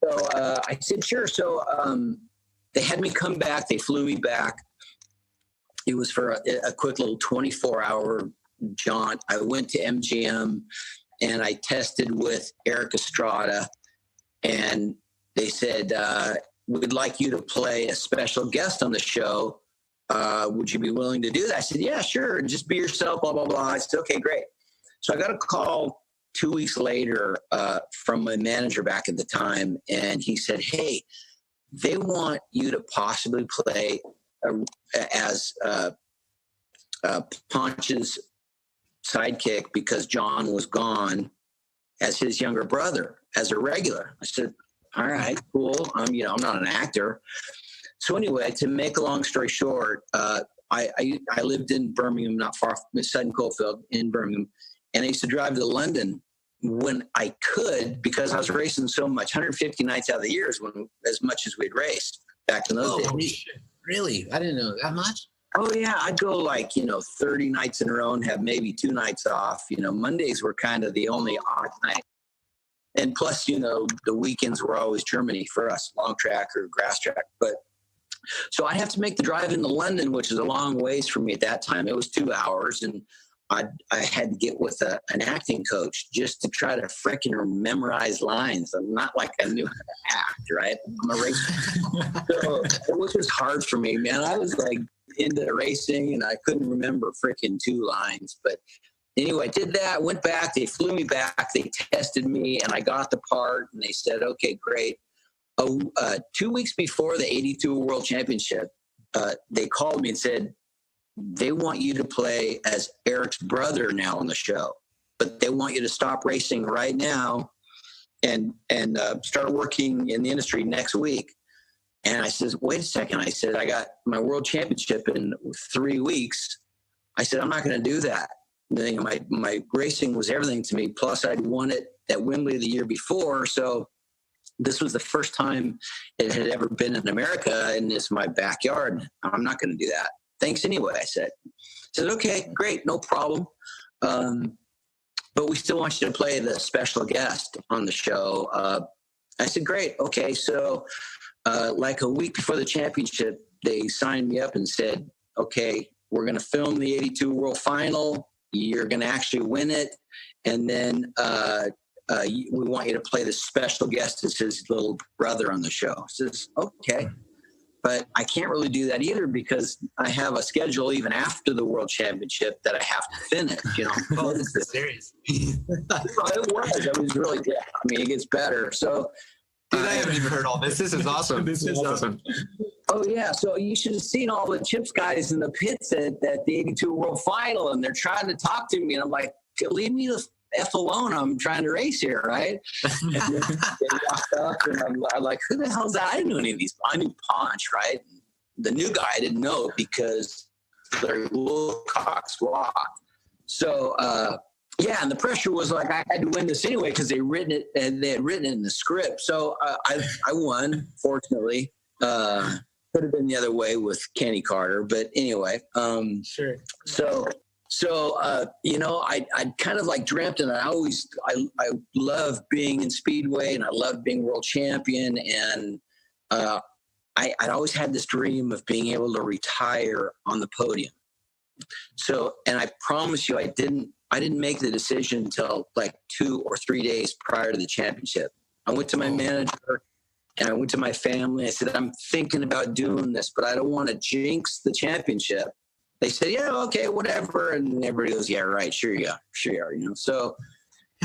So I said, sure. So they had me come back. They flew me back. It was for a quick little 24-hour jaunt. I went to MGM and I tested with Eric Estrada, and they said, we'd like you to play a special guest on the show. Would you be willing to do that? I said, yeah, sure. Just be yourself, blah, blah, blah. I said, okay, great. So I got a call 2 weeks later from my manager back at the time, and he said, hey, they want you to possibly play as Ponch's sidekick because John was gone, as his younger brother, as a regular. I said, all right, cool. I'm not an actor. So anyway, to make a long story short, I lived in Birmingham, not far from Sutton Coldfield in Birmingham, and I used to drive to London when I could because I was racing so much. 150 nights out of the year is as much as we'd raced back in those days. Really? I didn't know that much. Oh yeah, I'd go 30 nights in a row and have maybe 2 nights off. Mondays were kind of the only odd night. And plus, the weekends were always Germany for us, long track or grass track. But so I'd have to make the drive into London, which is a long ways for me at that time. It was 2 hours, and I had to get with an acting coach just to try to frickin' memorize lines. I'm not like I knew how to act, right? I'm a racer. So it was just hard for me, man. I was like into racing, and I couldn't remember frickin' 2 lines. But anyway, I did that, went back. They flew me back. They tested me, and I got the part, and they said, okay, great. 2 weeks before the 82 World Championship, they called me and said, they want you to play as Eric's brother now on the show, but they want you to stop racing right now and start working in the industry next week. And I said, wait a second. I said, I got my world championship in 3 weeks. I said, I'm not going to do that. My racing was everything to me. Plus I'd won it at Wembley the year before. So this was the first time it had ever been in America, and it's my backyard. I'm not going to do that. Thanks anyway, I said. Okay, great, no problem. But we still want you to play the special guest on the show. I said, great, okay. So like a week before the championship, they signed me up and said, okay, we're going to film the 82 World Final. You're going to actually win it. And then we want you to play the special guest as his little brother on the show. I says, okay. But I can't really do that either because I have a schedule even after the World Championship that I have to finish, Oh, this is serious. It was really good. I mean, it gets better. So, dude, I haven't even heard all this. This is awesome. This is awesome. Oh, yeah. So you should have seen all the Chips guys in the pits at the 82 World Final, and they're trying to talk to me. And I'm like, leave me the F alone. I'm trying to race here, right? And they walked up, and I'm like, who the hell's that? I didn't know any of these. I knew Ponch, right? The new guy I didn't know because Larry Wilcox walked. So, yeah, and the pressure was like I had to win this anyway because they had written it in the script. So I won, fortunately. Could have been the other way with Kenny Carter, but anyway. Sure. So I kind of like dreamt, and I love being in Speedway, and I love being world champion, and I'd always had this dream of being able to retire on the podium. So, and I promise you, I didn't make the decision until like 2 or 3 days prior to the championship. I went to my manager and I went to my family. I said, I'm thinking about doing this, but I don't want to jinx the championship. They said, yeah, okay, whatever. And everybody goes, yeah, right. Sure you are. So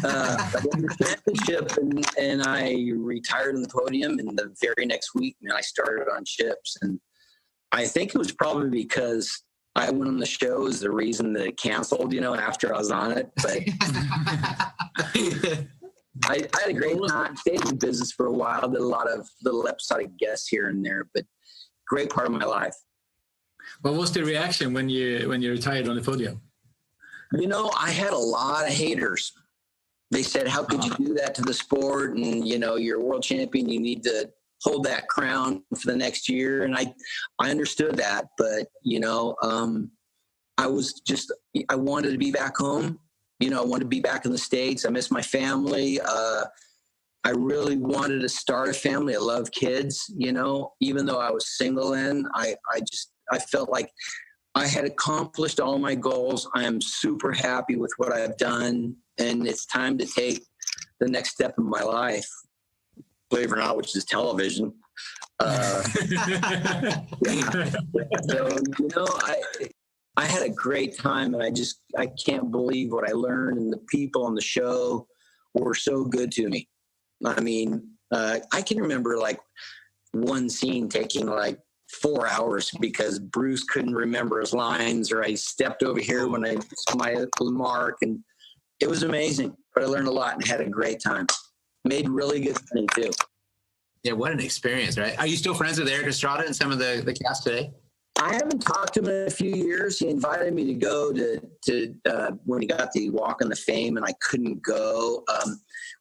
I won the championship and I retired on the podium. And the very next week, man, I started on chips. And I think it was probably because I went on the show is the reason that it canceled, after I was on it. But I had a great time. Stayed in business for a while. Did a lot of little episodic guests here and there, but great part of my life. What was the reaction when you retired on the podium? I had a lot of haters. They said, how could you do that to the sport? And, you're a world champion. You need to hold that crown for the next year. And I understood that. But, I wanted to be back home. I wanted to be back in the States. I miss my family. I really wanted to start a family. I love kids, even though I was single I felt like I had accomplished all my goals. I am super happy with what I've done. And it's time to take the next step in my life, believe it or not, which is television. So, I had a great time, and I can't believe what I learned, and the people on the show were so good to me. I mean, I can remember like one scene taking like 4 hours because Bruce couldn't remember his lines, or I stepped over here when I missed my mark, and it was amazing. But I learned a lot and had a great time. Made really good money too. Yeah, what an experience, right? Are you still friends with Eric Estrada and some of the cast today? I haven't talked to him in a few years. He invited me to go to when he got the Walk of Fame, and I couldn't go.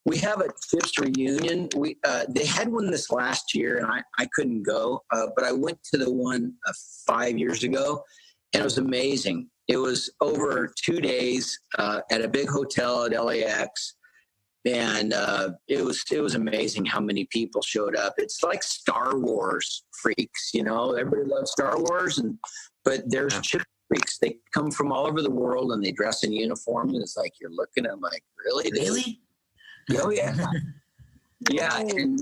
We have a Chips reunion. They had one this last year, and I couldn't go. But I went to the one 5 years ago, and it was amazing. It was over 2 days at a big hotel at LAX. And it was amazing how many people showed up. It's like Star Wars freaks, everybody loves Star Wars, but there's chip freaks. They come from all over the world and they dress in uniform. And it's like, you're looking at them like, really? Oh yeah. Yeah. And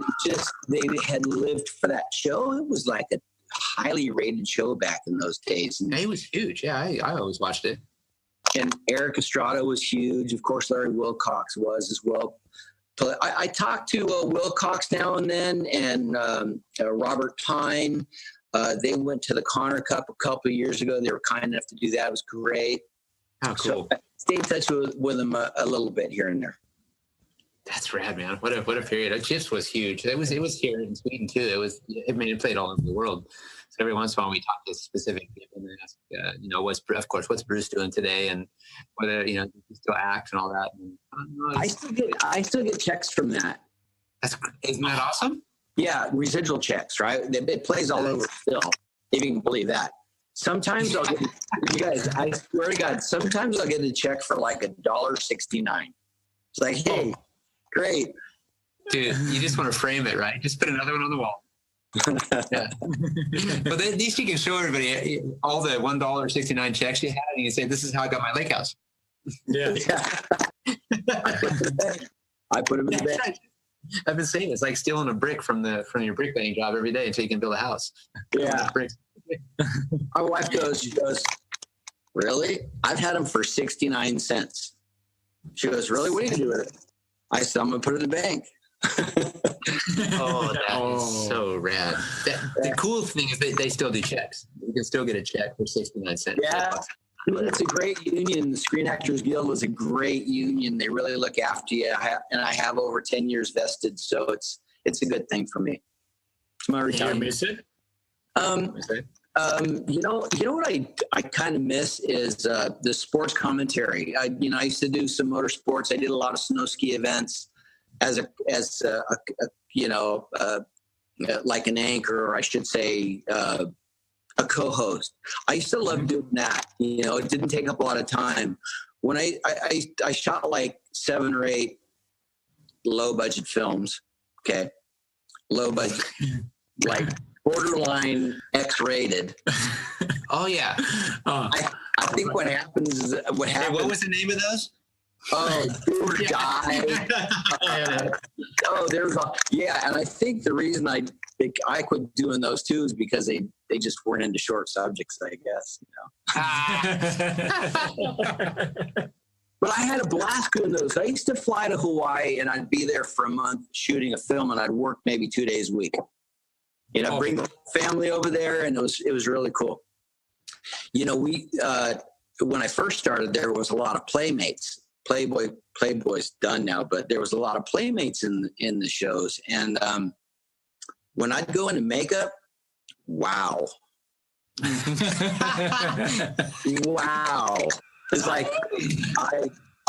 they had lived for that show. It was like a highly rated show back in those days. And it was huge. Yeah. I always watched it. And Eric Estrada was huge. Of course, Larry Wilcox was as well. But I talked to Wilcox now and then, and Robert Pine. They went to the Connor Cup a couple of years ago. They were kind enough to do that. It was great. Oh, cool. So I stayed in touch with them a little bit here and there. That's rad, man. What a period. Chips was huge. It was here in Sweden too. It played all over the world. So every once in a while we talk to specific people and ask, what's Bruce doing today, and whether he still acts and all that. And, I still get checks from that. Isn't that awesome? Yeah, residual checks, right? It plays all over still, if you can believe that. Sometimes I'll get, you guys, I swear to God, sometimes I'll get a check for like $1.69. It's like, hey, great. Dude, you just want to frame it, right? Just put another one on the wall. Yeah. But at least you can show everybody all the $1.69 checks you had, and you can say, this is how I got my lake house. Yeah. I put them in the bank. I've been saying it's like stealing a brick from your bricklaying job every day until you can build a house. Yeah. My wife she goes, really? I've had them for 69 cents. She goes, really? What are you going to do with it? I said, I'm going to put it in the bank. Oh, that is so rad. The cool thing is they still do checks. You can still get a check for 69 cents. Yeah. It's a great union. The Screen Actors Guild was a great union. They really look after you. I have over 10 years vested, so it's a good thing for me. It's my retirement. You miss it? You know what I kind of miss is the sports commentary. I used to do some motorsports. I did a lot of snow ski events as like an anchor, or I should say, a co-host. I used to love doing that. It didn't take up a lot of time. When I shot like 7 or 8 low budget films. Okay, low budget, like borderline X-rated. Oh yeah. I think what happens is Hey, what was the name of those? Oh, do or die. And I think the reason I quit doing those too is because they just weren't into short subjects, I guess. But I had a blast doing those. I used to fly to Hawaii and I'd be there for a month shooting a film, and I'd work maybe 2 days a week. Bring the family over there, and it was really cool. We when I first started, there was a lot of playmates. Playboy's done now, but there was a lot of playmates in the shows. And when I'd go into makeup, wow. Wow. It's like,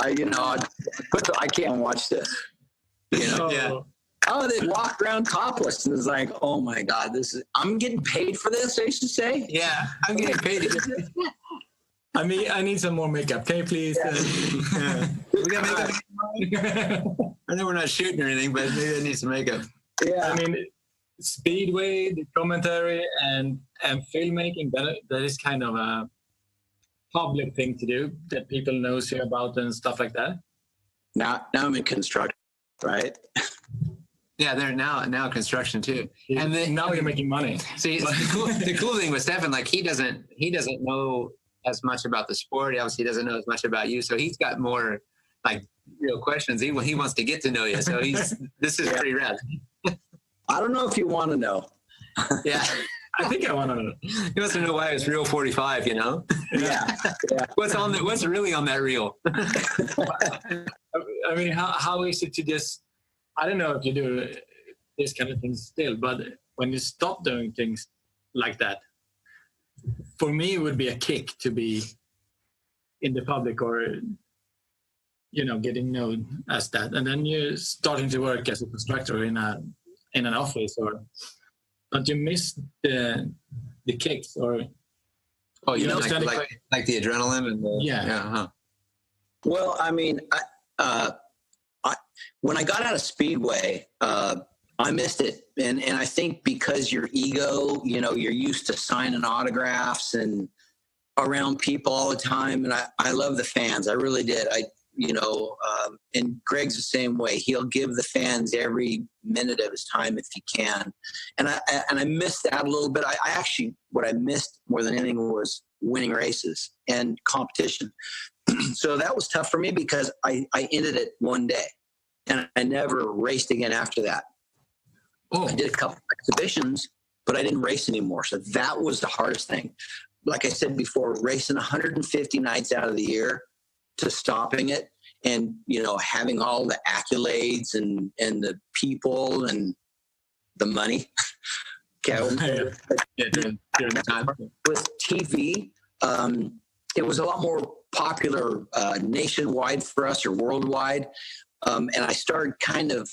I can't watch this. Yeah. Oh, they walk around topless, and it's like, oh my God, I'm getting paid for this, I used to say. Yeah, I'm getting paid. I need some more makeup. Can you please? We got makeup. I know we're not shooting or anything, but maybe I need some makeup. Yeah. Speedway, the commentary, and filmmaking, that is kind of a public thing to do that people knows you about and stuff like that. Now I'm in construction, right? Yeah, they're now construction too, and then now you're making money. See, the cool thing with Stefan, like he doesn't know as much about the sport. He obviously doesn't know as much about you, so he's got more like real questions. He wants to get to know you, so this is pretty rad. I don't know if you want to know. Yeah, I think I want to know. He wants to know why it's reel 45. Yeah. What's really on that reel? How is it to just? I don't know if you do this kind of thing still, but when you stop doing things like that, for me, it would be a kick to be in the public or, getting known as that. And then you're starting to work as a constructor in an office, but you miss the kicks or. Oh, like the adrenaline and the. Yeah. Uh-huh. Well, when I got out of Speedway, I missed it. And I think because your ego, you're used to signing autographs and around people all the time. And I love the fans. I really did. And Greg's the same way. He'll give the fans every minute of his time if he can. And I missed that a little bit. I actually, what I missed more than anything was winning races and competition. So that was tough for me because I ended it one day. And I never raced again after that. I did a couple of exhibitions, but I didn't race anymore. So that was the hardest thing. Like I said before, racing 150 nights out of the year to stopping it and, having all the accolades and the people and the money. During the time. With TV, it was a lot more popular nationwide for us or worldwide. And I started kind of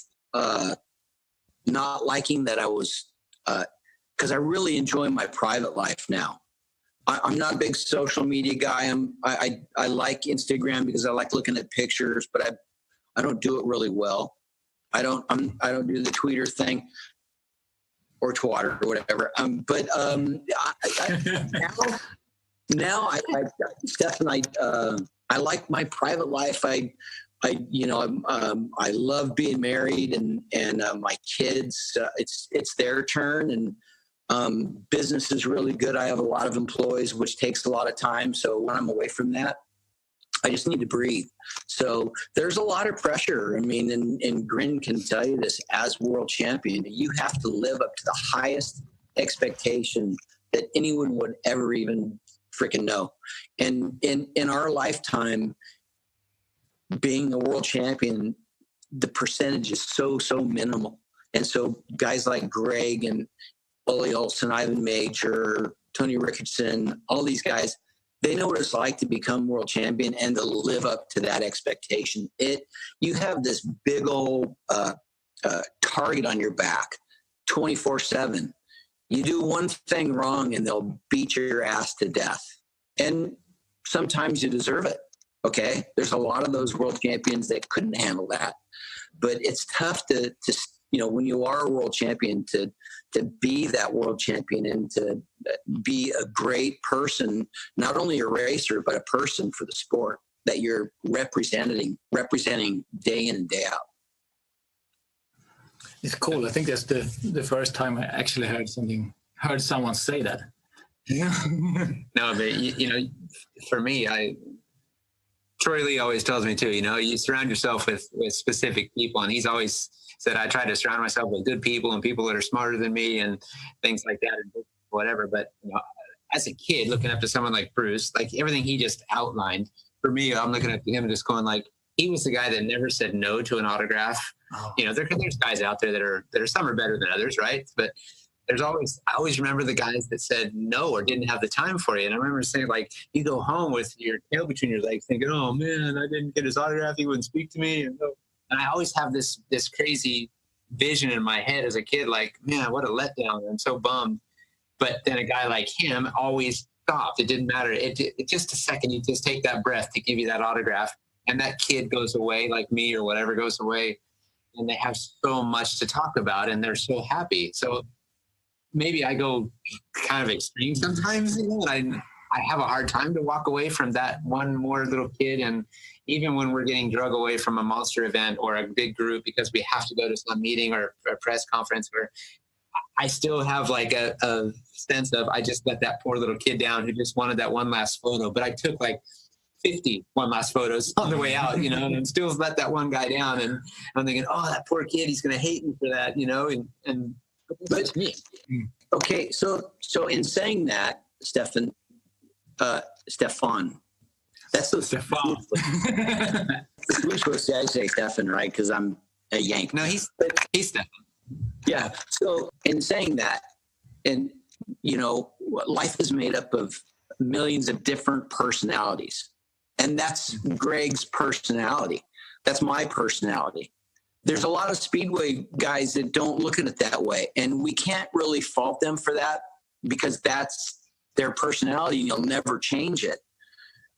not liking that I was, because I really enjoy my private life now. I'm not a big social media guy. I like Instagram because I like looking at pictures, but I don't do it really well. I don't do the tweeter thing or Twitter or whatever. Steph and I like my private life. I love being married and my kids. It's their turn, and business is really good. I have a lot of employees, which takes a lot of time. So when I'm away from that, I just need to breathe. So there's a lot of pressure. And Grin can tell you this as world champion, you have to live up to the highest expectation that anyone would ever even freaking know. And in our lifetime, being a world champion, the percentage is so minimal. And so guys like Greg and Ole Olsen, Ivan Major, Tony Rickardson, all these guys, they know what it's like to become world champion and to live up to that expectation. You have this big old target on your back 24/7. You do one thing wrong and they'll beat your ass to death. And sometimes you deserve it. Okay. There's a lot of those world champions that couldn't handle that, but it's tough to when you are a world champion, to be that world champion and to be a great person, not only a racer, but a person for the sport that you're representing day in and day out. It's cool. I think that's the first time I actually heard someone say that. Yeah. No, but for me, Troy Lee always tells me too, you surround yourself with specific people, and he's always said I try to surround myself with good people and people that are smarter than me and things like that and whatever. But as a kid, looking up to someone like Bruce, like everything he just outlined, for me, I'm looking at him and just going like, he was the guy that never said no to an autograph. Oh. There's guys out there that are some are better than others, right? But I always remember the guys that said no or didn't have the time for you. And I remember saying, like, you go home with your tail between your legs thinking, oh man, I didn't get his autograph. He wouldn't speak to me. And I always have this crazy vision in my head as a kid, like, man, what a letdown. I'm so bummed. But then a guy like him always stopped. It didn't matter. It just a second, you just take that breath to give you that autograph. And that kid goes away, like me or whatever, goes away. And they have so much to talk about and they're so happy. So maybe I go kind of extreme sometimes, and I have a hard time to walk away from that one more little kid. And even when we're getting drug away from a monster event or a big group because we have to go to some meeting or a press conference, where I still have like a sense of, I just let that poor little kid down who just wanted that one last photo. But I took like 50 one last photos on the way out, and still let that one guy down. And I'm thinking, oh, that poor kid, he's going to hate me for that, and but me. Okay, so in saying that, Stefan, that's so Stefan. I say Stefan, right? Because I'm a Yank. No, he's Stefan. Yeah. So in saying that, and life is made up of millions of different personalities, and that's Greg's personality. That's my personality. There's a lot of Speedway guys that don't look at it that way, and we can't really fault them for that because that's their personality and you'll never change it.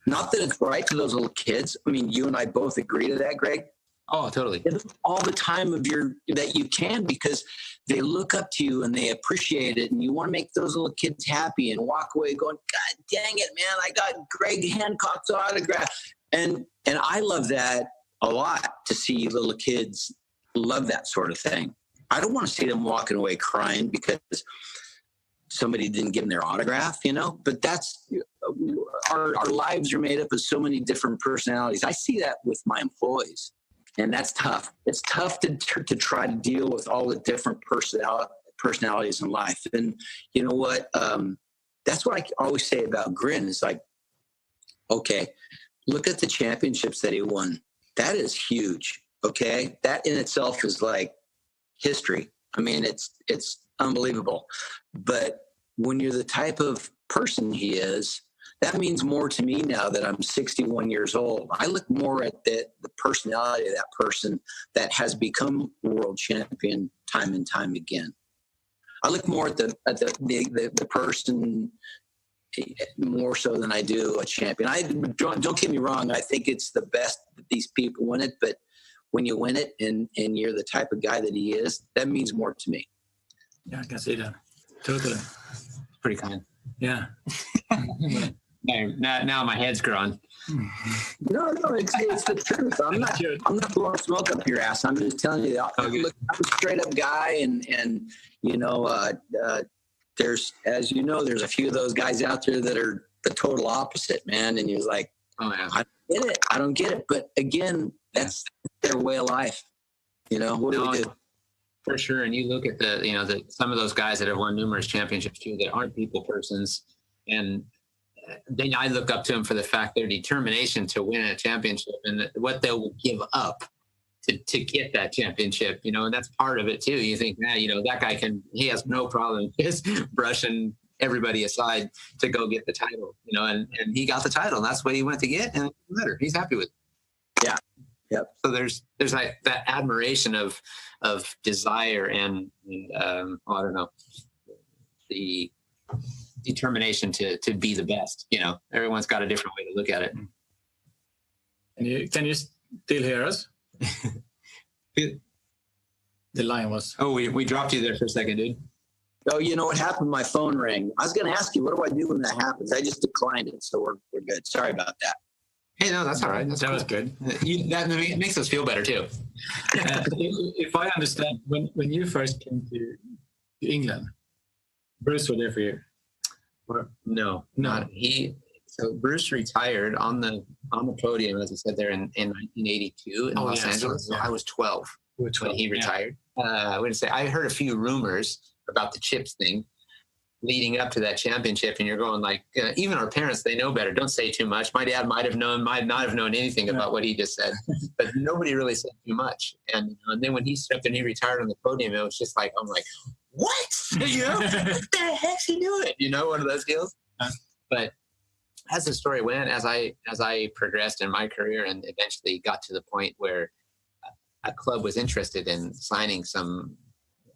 Not that it's right to those little kids. I mean, you and I both agree to that, Greg. Oh, totally. All the time that you can, because they look up to you and they appreciate it, and you want to make those little kids happy and walk away going, God dang it, man, I got Greg Hancock's autograph. And I love that a lot, to see little kids love that sort of thing. I don't want to see them walking away crying because somebody didn't give them their autograph, but that's our lives are made up of so many different personalities. I see that with my employees, and that's tough. It's tough to try to deal with all the different personalities in life. And you know what? That's what I always say about Grin. It's like, okay, look at the championships that he won. That is huge. Okay. That in itself is like history. I mean, it's unbelievable. But when you're the type of person he is, that means more to me now that I'm 61 years old. I look more at the personality of that person that has become world champion time and time again. I look more at the person more so than I do a champion. Don't get me wrong. I think it's the best that these people win it, but when you win it and you're the type of guy that he is, that means more to me. Yeah, I can see that. Totally. Pretty kind. Yeah. Now my head's growing. No, it's the truth. I'm not blowing smoke up your ass. I'm just telling you that. Look, I'm a straight up guy, and there's, as you know, there's a few of those guys out there that are the total opposite, man. And you're like, oh yeah, I don't get it. But again, that's their way of life. What do we do? For sure. And you look at some of those guys that have won numerous championships too, that aren't people persons, and then I look up to them for the fact their determination to win a championship and what they will give up to get that championship, and that's part of it too. You think, that guy he has no problem just brushing everybody aside to go get the title, and he got the title, and that's what he went to get, and it doesn't matter. He's happy with it. Yeah. Yep. So there's like that admiration of desire and I don't know, the determination to be the best. Everyone's got a different way to look at it. Can you still hear us? The line was. Oh, we dropped you there for a second, dude. Oh, you know what happened? My phone rang. I was going to ask you, what do I do when that happens? I just declined it, so we're good. Sorry about that. Hey, no, that's all right. That was good. That makes us feel better too. If I understand, when you first came to England, Bruce was there for you. No, No. not he. So Bruce retired on the podium, as I said, there in 1982 in Los Angeles. Yeah. So I was 12 when he retired. I wouldn't say I heard a few rumors about the chips thing leading up to that championship, and you're going like, even our parents, they know better. Don't say too much. My dad might not have known anything about what he just said, but nobody really said too much. And then when he stepped and he retired on the podium, it was just like, I'm like, what? What the heck's he doing? One of those deals. But as the story went, as I progressed in my career and eventually got to the point where a club was interested in signing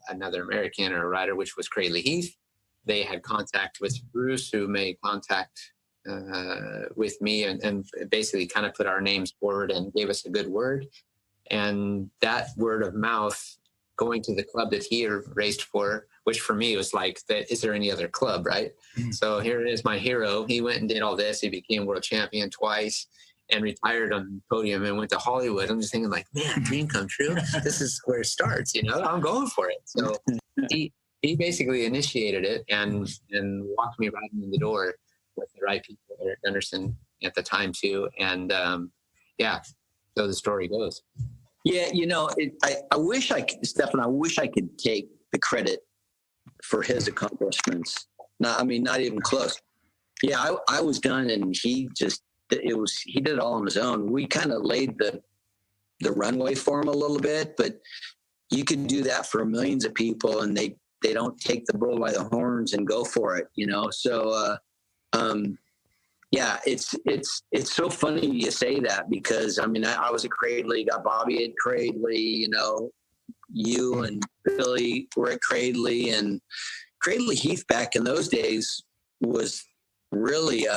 another American or a rider, which was Cradley Heath, they had contact with Bruce, who made contact with me and basically kind of put our names forward and gave us a good word. And that word of mouth going to the club that he raced for, which for me was like, is there any other club, right? Mm-hmm. So here is my hero. He went and did all this. He became world champion twice and retired on the podium and went to Hollywood. I'm just thinking like, man, dream come true. This is where it starts, I'm going for it. So he basically initiated it and walked me right in the door with the right people, Eric Gunderson at the time too. And so the story goes. Yeah, I wish Stefan, I wish I could take the credit for his accomplishments. Not even close. Yeah, I was done, and he did it all on his own. We kind of laid the runway for him a little bit, but you can do that for millions of people, and they don't take the bull by the horns and go for it, So, it's so funny you say that because I was at Cradley, got Bobby at Cradley, you and Billy were at Cradley, and Cradley Heath back in those days was really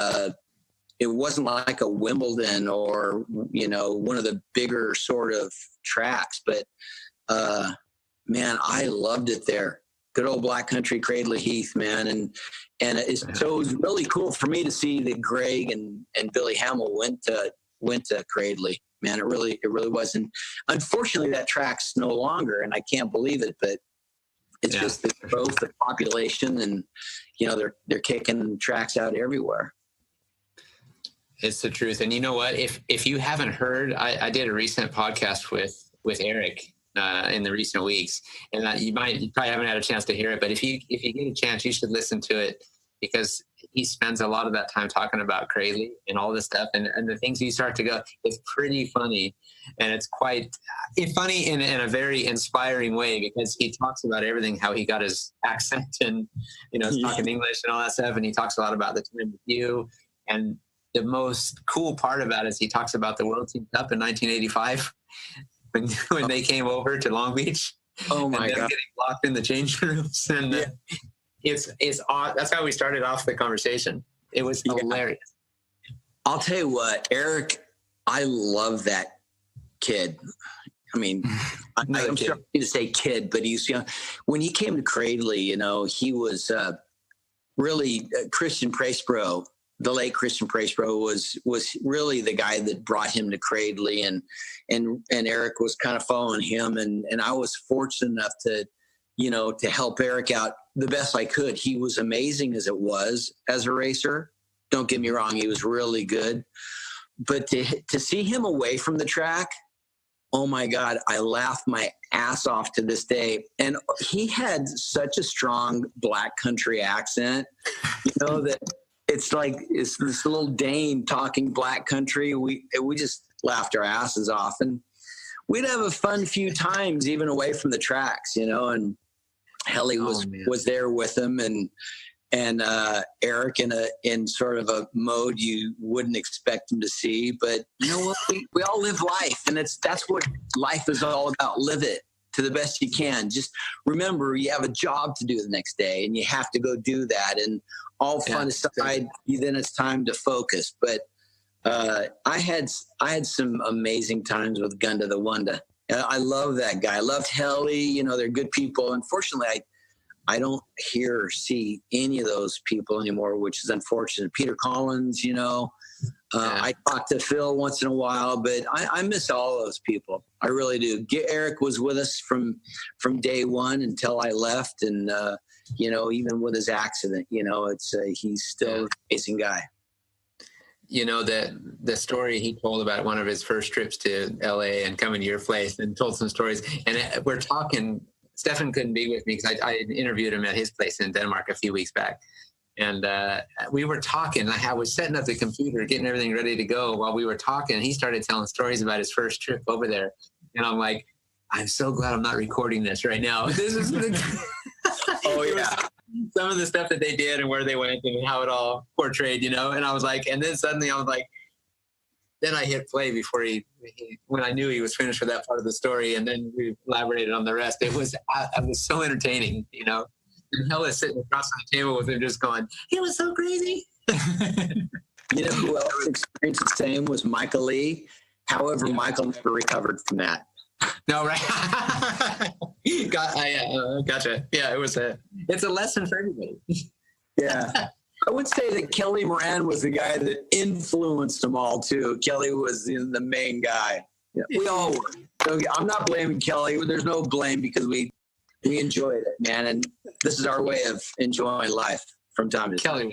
it wasn't like a Wimbledon or one of the bigger sort of tracks, but man, I loved it there. Good old Black Country, Cradley Heath, man. So it was really cool for me to see that Greg and Billy Hamill went to Cradley, man. It really was. And unfortunately that track's no longer, and I can't believe it, but it's just the growth of population, and they're kicking tracks out everywhere. It's the truth. And you know what? If you haven't heard, I did a recent podcast with Eric in the recent weeks, and you probably haven't had a chance to hear it, but if you get a chance, you should listen to it, because he spends a lot of that time talking about Cradley and all this stuff, and the things you start to go, it's pretty funny, and it's quite funny in a very inspiring way, because he talks about everything, how he got his accent and talking English and all that stuff, and he talks a lot about the time with you, and the most cool part about it is he talks about the World Team Cup in 1985. When they came over to Long Beach, oh my God, getting locked in the changing rooms, and it's that's how we started off the conversation. It was hilarious. I'll tell you what, Eric, I love that kid. I'm sorry to say kid, but he's young. When he came to Cradley, he was really Christian Pracebro. The late Christian Pracebro was really the guy that brought him to Cradley, and Eric was kind of following him, and I was fortunate enough to help Eric out the best I could. He was amazing as a racer. Don't get me wrong, he was really good, but to see him away from the track, oh my God, I laughed my ass off to this day. And he had such a strong Black Country accent, that it's like it's this little Dane talking Black Country. We just laughed our asses off, and we'd have a fun few times even away from the tracks, and Helly was there with him, and Eric in sort of a mode you wouldn't expect him to see. But you know what? We all live life, and that's what life is all about. Live it to the best you can. Just remember, you have a job to do the next day, and you have to go do that. And all fun aside, then it's time to focus. But I had some amazing times with Gunda the Wunda. I love that guy. I loved Helly. You know, they're good people. Unfortunately, I don't hear or see any of those people anymore, which is unfortunate. Peter Collins, you know, I talk to Phil once in a while, but I miss all those people. I really do. Eric was with us from day one until I left. And, you know, even with his accident, you know, he's still an amazing guy. You know, the story he told about one of his first trips to LA and coming to your place, and told some stories. And we're talking, Stefan couldn't be with me because I interviewed him at his place in Denmark a few weeks back. And we were talking. I was setting up the computer, getting everything ready to go while we were talking. He started telling stories about his first trip over there. And I'm like, I'm so glad I'm not recording this right now. This is Oh, yeah. Some of the stuff that they did and where they went and how it all portrayed, you know. And I was like, and then suddenly I was like, then I hit play before when I knew he was finished with that part of the story, and then we elaborated on the rest. It was so entertaining, you know. And Hella sitting across the table with him, just going, "He was so crazy." You know who else experienced the same was Michael Lee. However, Michael never recovered from that. No, right? Gotcha. Yeah, it's a lesson for everybody. Yeah. I would say that Kelly Moran was the guy that influenced them all too. Kelly was the main guy. Yeah. We all were. So I'm not blaming Kelly. There's no blame because we enjoyed it, man. And this is our way of enjoying life from time to time.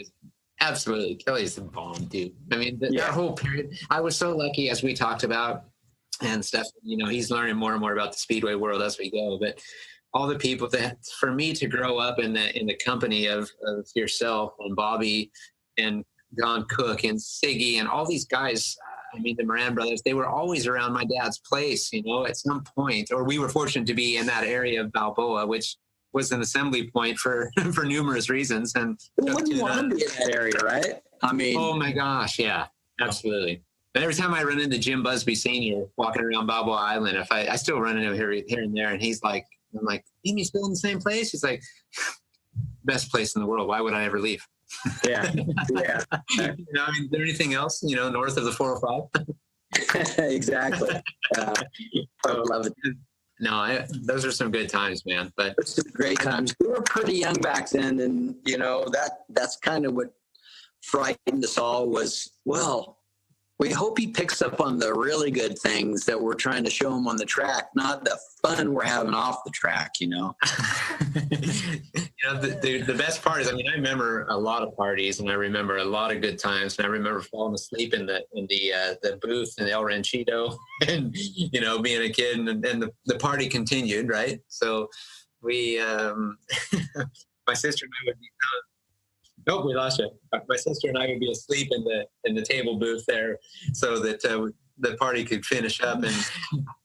Kelly's the bomb, dude. I mean, that whole period, I was so lucky, as we talked about, and Steph, you know, he's learning more and more about the Speedway world as we go. But all the people that, for me to grow up in the company of yourself and Bobby and Don Cook and Siggy and all these guys, I mean, the Moran brothers, they were always around my dad's place, you know, at some point. Or we were fortunate to be in that area of Balboa, which was an assembly point for numerous reasons. And wouldn't you want to be in that area, right? I mean, oh my gosh, yeah, absolutely. And every time I run into Jim Busby Sr. walking around Balboa Island, if I still run into him here and there, and he's like, I'm like, ain't you still in the same place? He's like, best place in the world. Why would I ever leave? Yeah. Yeah. You know, I mean, is there anything else, you know, north of the 405? Exactly. I love it. No, those are some good times, man. But it's some great times. We were pretty young back then, and you know that's kind of what frightened us all was, well, we hope he picks up on the really good things that we're trying to show him on the track, not the fun we're having off the track, you know? You know, the best part is, I mean, I remember a lot of parties, and I remember a lot of good times, and I remember falling asleep in the booth in El Ranchito, and, you know, being a kid, and the party continued, right? So we, my sister and I would be nope, we lost you. My sister and I would be asleep in the table booth there, so that the party could finish up. And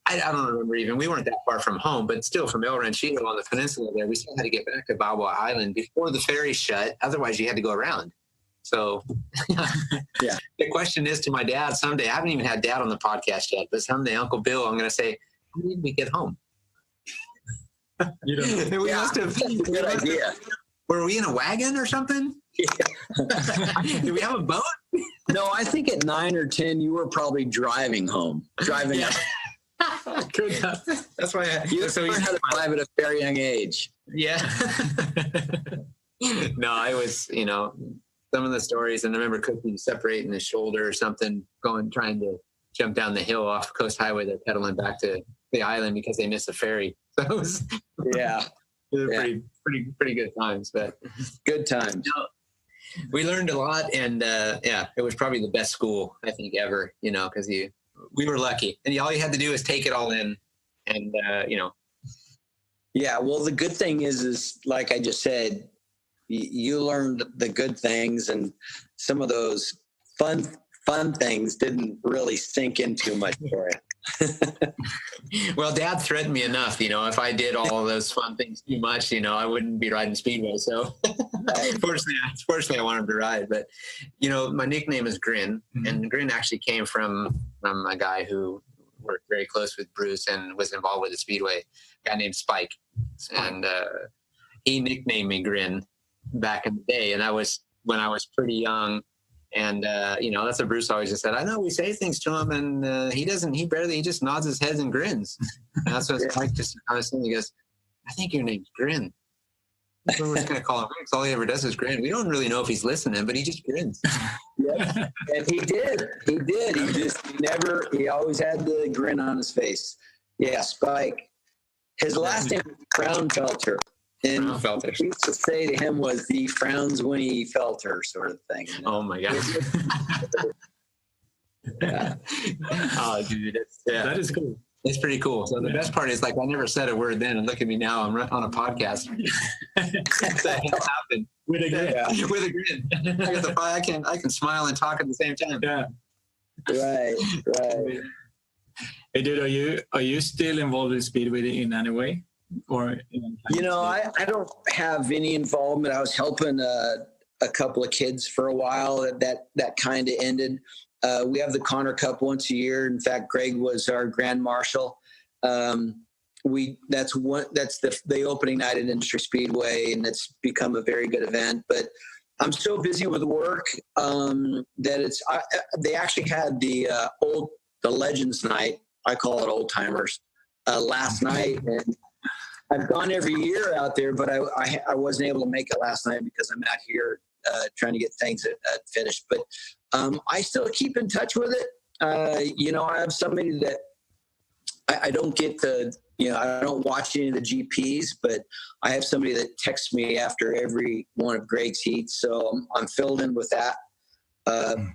I don't remember even. We weren't that far from home, but still, from El Ranchito on the peninsula there, we still had to get back to Balboa Island before the ferry shut. Otherwise, you had to go around. So, yeah. The question is to my dad someday. I haven't even had Dad on the podcast yet, but someday, Uncle Bill, I'm going to say, how did we get home? You know, we must have. That's a good idea. Were we in a wagon or something? Yeah. Did we have a boat? No, I think at 9 or 10, you were probably driving home. Driving up. Good enough. That's why you learned how to drive at a very young age. Yeah. No, I was, you know, some of the stories, and I remember Cookie separating his shoulder or something, trying to jump down the hill off Coast Highway. They're pedaling back to the island because they missed a ferry. So it was, pretty good times. But good times. You know, we learned a lot, and it was probably the best school I think ever. You know, because we were lucky, and all you had to do is take it all in, and you know. Yeah, well, the good thing is like I just said, you learned the good things, and some of those fun things didn't really sink in too much for you. Well, Dad threatened me enough, you know, if I did all of those fun things too much, you know, I wouldn't be riding Speedway. So fortunately I want him to ride. But, you know, my nickname is Grin, and Grin actually came from a guy who worked very close with Bruce and was involved with the Speedway, a guy named Spike. And he nicknamed me Grin back in the day. And when I was pretty young, And, that's what Bruce always just said. I know we say things to him and he just nods his head and grins. And that's what it's like. Just kind of saying, he goes, I think your name's Grin. We're just going to call him Rick. All he ever does is grin. We don't really know if he's listening, but he just grins. Yeah. And he did. He always had the grin on his face. Yeah, Spike. His last name was Fraunfelter. And Fraunfelter. What we used to say to him was the frowns when he felt her sort of thing. Oh, my God. Yeah. Oh, dude. That is cool. It's pretty cool. So the best part is, like, I never said a word then, and look at me now. I'm on a podcast. That happened With a grin. yeah. With a grin. I can smile and talk at the same time. Yeah. Right. Hey, dude, are you still involved in Speedway in any way? Or I don't have any involvement. I was helping a couple of kids for a while. That kind of ended. We have the Connor Cup once a year. In fact, Greg was our grand marshal. That's the opening night at Industry Speedway, and it's become a very good event. But I'm so busy with work that they actually had the Legends Night. I call it old timers last night, and I've gone every year out there, but I wasn't able to make it last night because I'm out here trying to get things finished. But I still keep in touch with it. I have somebody that I don't get I don't watch any of the GPs, but I have somebody that texts me after every one of Greg's heats. So I'm filled in with that.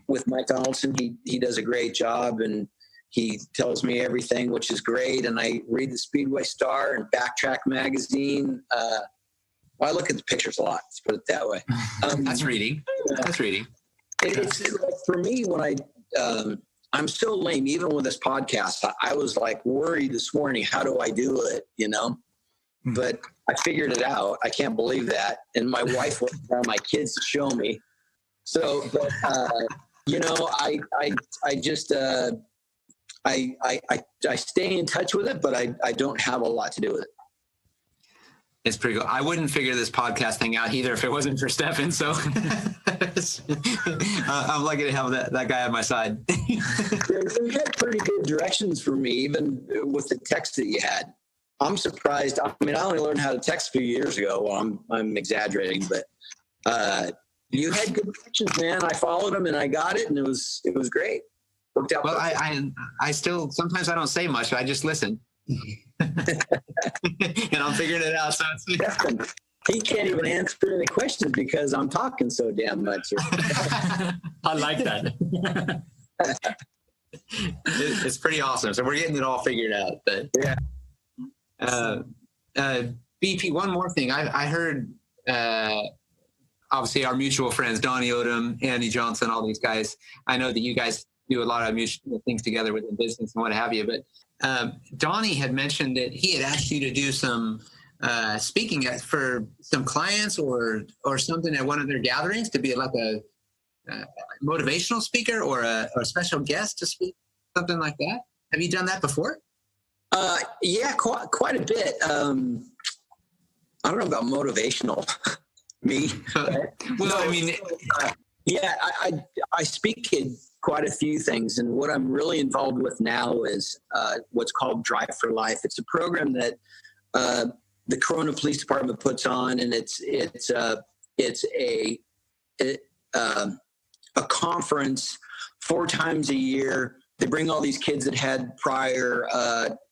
With Mike Donaldson, he does a great job, and he tells me everything, which is great. And I read the Speedway Star and Backtrack magazine. I look at the pictures a lot, let's put it that way. That's reading. That's reading. It's like, for me, when I'm so lame, even with this podcast, I was like worried this morning, how do I do it, But I figured it out. I can't believe that. And my wife went down my kids to show me. So, but, I just, I stay in touch with it, but I don't have a lot to do with it. It's pretty cool. I wouldn't figure this podcast thing out either if it wasn't for Stefan. So I'm lucky to have that guy on my side. You had pretty good directions for me, even with the text that you had. I'm surprised. I mean, I only learned how to text a few years ago. Well, I'm exaggerating, but you had good directions, man. I followed them and I got it, and it was great. Worked out. Well, I still sometimes I don't say much. I just listen. And I'm figuring it out. So he can't even answer any questions because I'm talking so damn much. I like that. It's pretty awesome. So we're getting it all figured out. But yeah. BP, one more thing. I heard obviously our mutual friends, Donnie Odom, Andy Johnson, all these guys. I know that you guys do a lot of mutual things together within business and what have you, but Donnie had mentioned that he had asked you to do some speaking for some clients or something at one of their gatherings, to be like a motivational speaker or a special guest to speak, something like that. Have you done that before? Yeah, quite a bit. I don't know about motivational. Me. Well, I mean, yeah, I speak at quite a few things, and what I'm really involved with now is what's called Drive for Life. It's a program that the Corona Police Department puts on, and it's a conference 4 times a year. They bring all these kids that had prior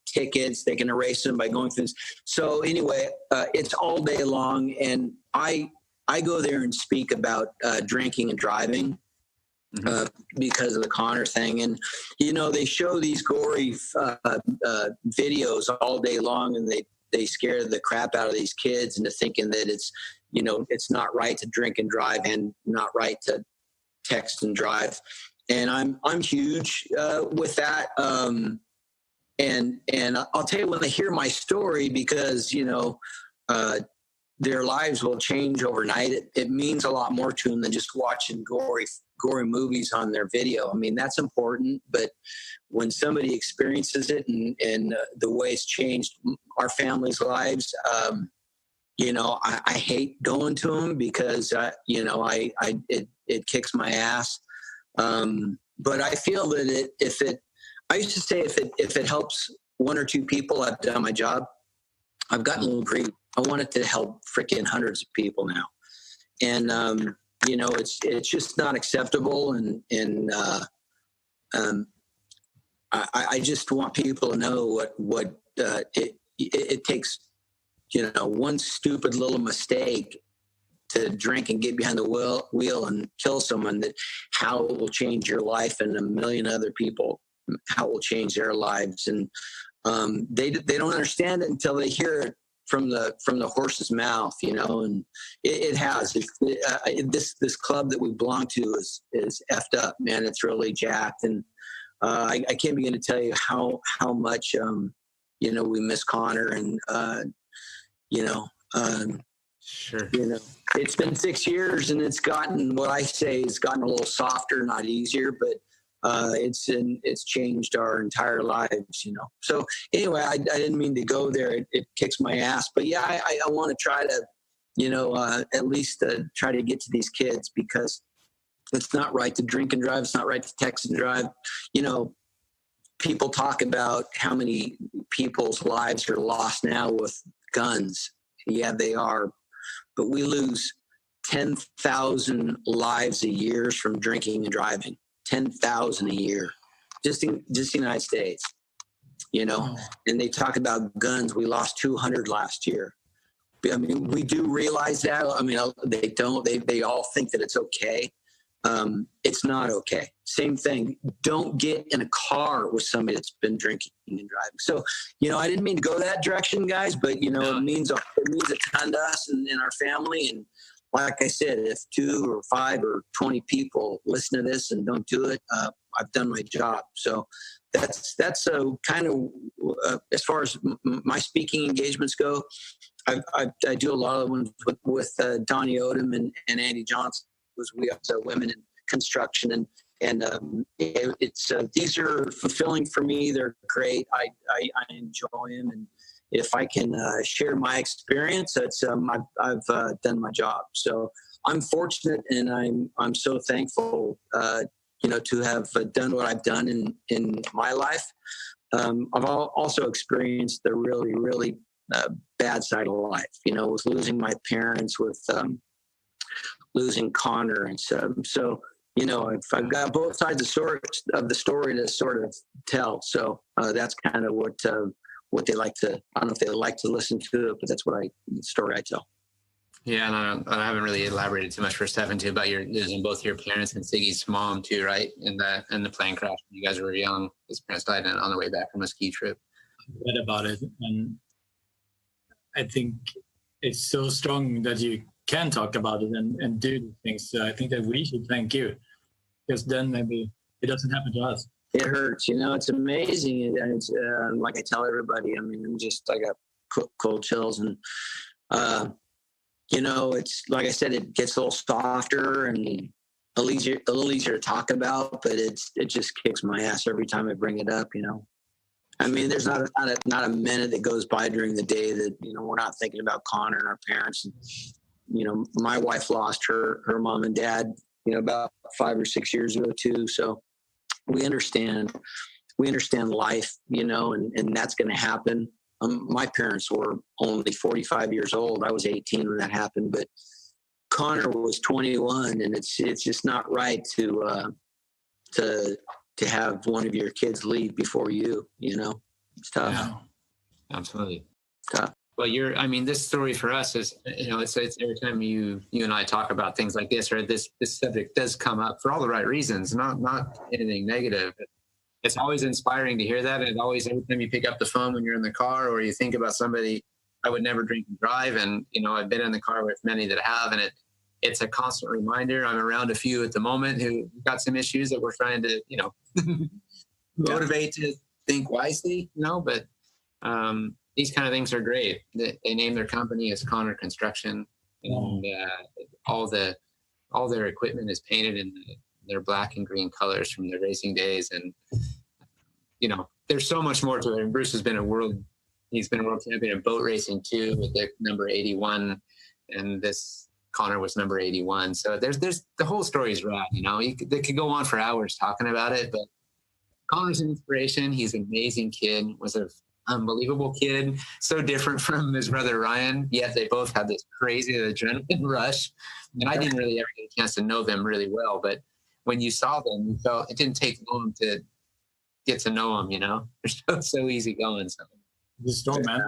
tickets. They can erase them by going through this. So anyway, it's all day long, and I go there and speak about drinking and driving. Because of the Connor thing. And, they show these gory videos all day long, and they scare the crap out of these kids into thinking that it's not right to drink and drive and not right to text and drive. And I'm huge with that. And I'll tell you, when they hear my story, because, their lives will change overnight. It means a lot more to them than just watching gory movies on their video. I mean, that's important, but when somebody experiences it and the way it's changed our families' lives, I hate going to them because, it kicks my ass. But I feel that I used to say if it helps one or two people, I've done my job. I've gotten a little greedy. I want it to help freaking hundreds of people now. And, it's just not acceptable. And I just want people to know what it takes, one stupid little mistake to drink and get behind the wheel and kill someone, that how it will change your life and a million other people, how it will change their lives. And they don't understand it until they hear it from the horse's mouth, and it has. This club that we belong to is effed up, man. It's really jacked. And I can't begin to tell you how much, we miss Connor. And, Sure. It's been 6 years, and it's gotten, what I say is gotten a little softer, not easier, but it's changed our entire lives, So anyway, I didn't mean to go there. It kicks my ass, but yeah, I want to try to, at least try to get to these kids, because it's not right to drink and drive. It's not right to text and drive. People talk about how many people's lives are lost now with guns. Yeah, they are. But we lose 10,000 lives a year from drinking and driving. 10,000 a year, just in the United States, And they talk about guns. We lost 200 last year. I mean, we do realize that. I mean, they don't. They all think that it's okay. It's not okay. Same thing. Don't get in a car with somebody that's been drinking and driving. So, I didn't mean to go that direction, guys, but it means a ton to us and our family. And like I said, if 2 or 5 or 20 people listen to this and don't do it, I've done my job. So that's kind of as far as my speaking engagements go. I do a lot of ones with Donnie Odom and Andy Johnson, because we have women in construction, and it's these are fulfilling for me. They're great. I enjoy them, and if I can share my experience, it's I've done my job. So I'm fortunate, and I'm so thankful, to have done what I've done in my life. I've also experienced the really, really bad side of life. With losing my parents, with losing Connor, and so I've got both sides of the story to sort of tell. So that's kind of what they like to. I don't know if they like to listen to it, but that's the story I tell. Yeah, and I haven't really elaborated too much for Steph too about losing both your parents and Siggy's mom too, right? In the plane crash, you guys were young. His parents died on the way back from a ski trip. I read about it, and I think it's so strong that you can talk about it and do these things. So I think that we should thank you, because then maybe it doesn't happen to us. It hurts, it's amazing. And it's like I tell everybody, I mean, I got cold chills, and it's like I said, it gets a little softer and a little easier to talk about, but it just kicks my ass every time I bring it up. I mean, there's not a minute that goes by during the day that we're not thinking about Connor and our parents. And, my wife lost her mom and dad, about 5 or 6 years ago too. So we understand life, and that's going to happen. My parents were only 45 years old. I was 18 when that happened, but Connor was 21, and it's just not right to have one of your kids leave before you. It's tough. Yeah, absolutely. It's tough. Well, this story for us is, it's every time you and I talk about things like this, or this subject does come up for all the right reasons, not anything negative. It's always inspiring to hear that. And always, every time you pick up the phone when you're in the car, or you think about somebody, I would never drink and drive. And, I've been in the car with many that have, and it's a constant reminder. I'm around a few at the moment who got some issues that we're trying to, motivate to think wisely, but these kind of things are great. They name their company as Connor Construction, and all their equipment is painted in their black and green colors from their racing days. And, there's so much more to it. And Bruce has been he's been a world champion in boat racing too, with the number 81. And this Connor was number 81. So there's the whole story is rad. They could go on for hours talking about it, but Connor's an inspiration. He's an amazing kid, was an unbelievable kid, so different from his brother Ryan, yet they both had this crazy adrenaline rush. And I didn't really ever get a chance to know them really well, but when you saw them, you felt it didn't take long to get to know them, They're so easy going. So The strong man.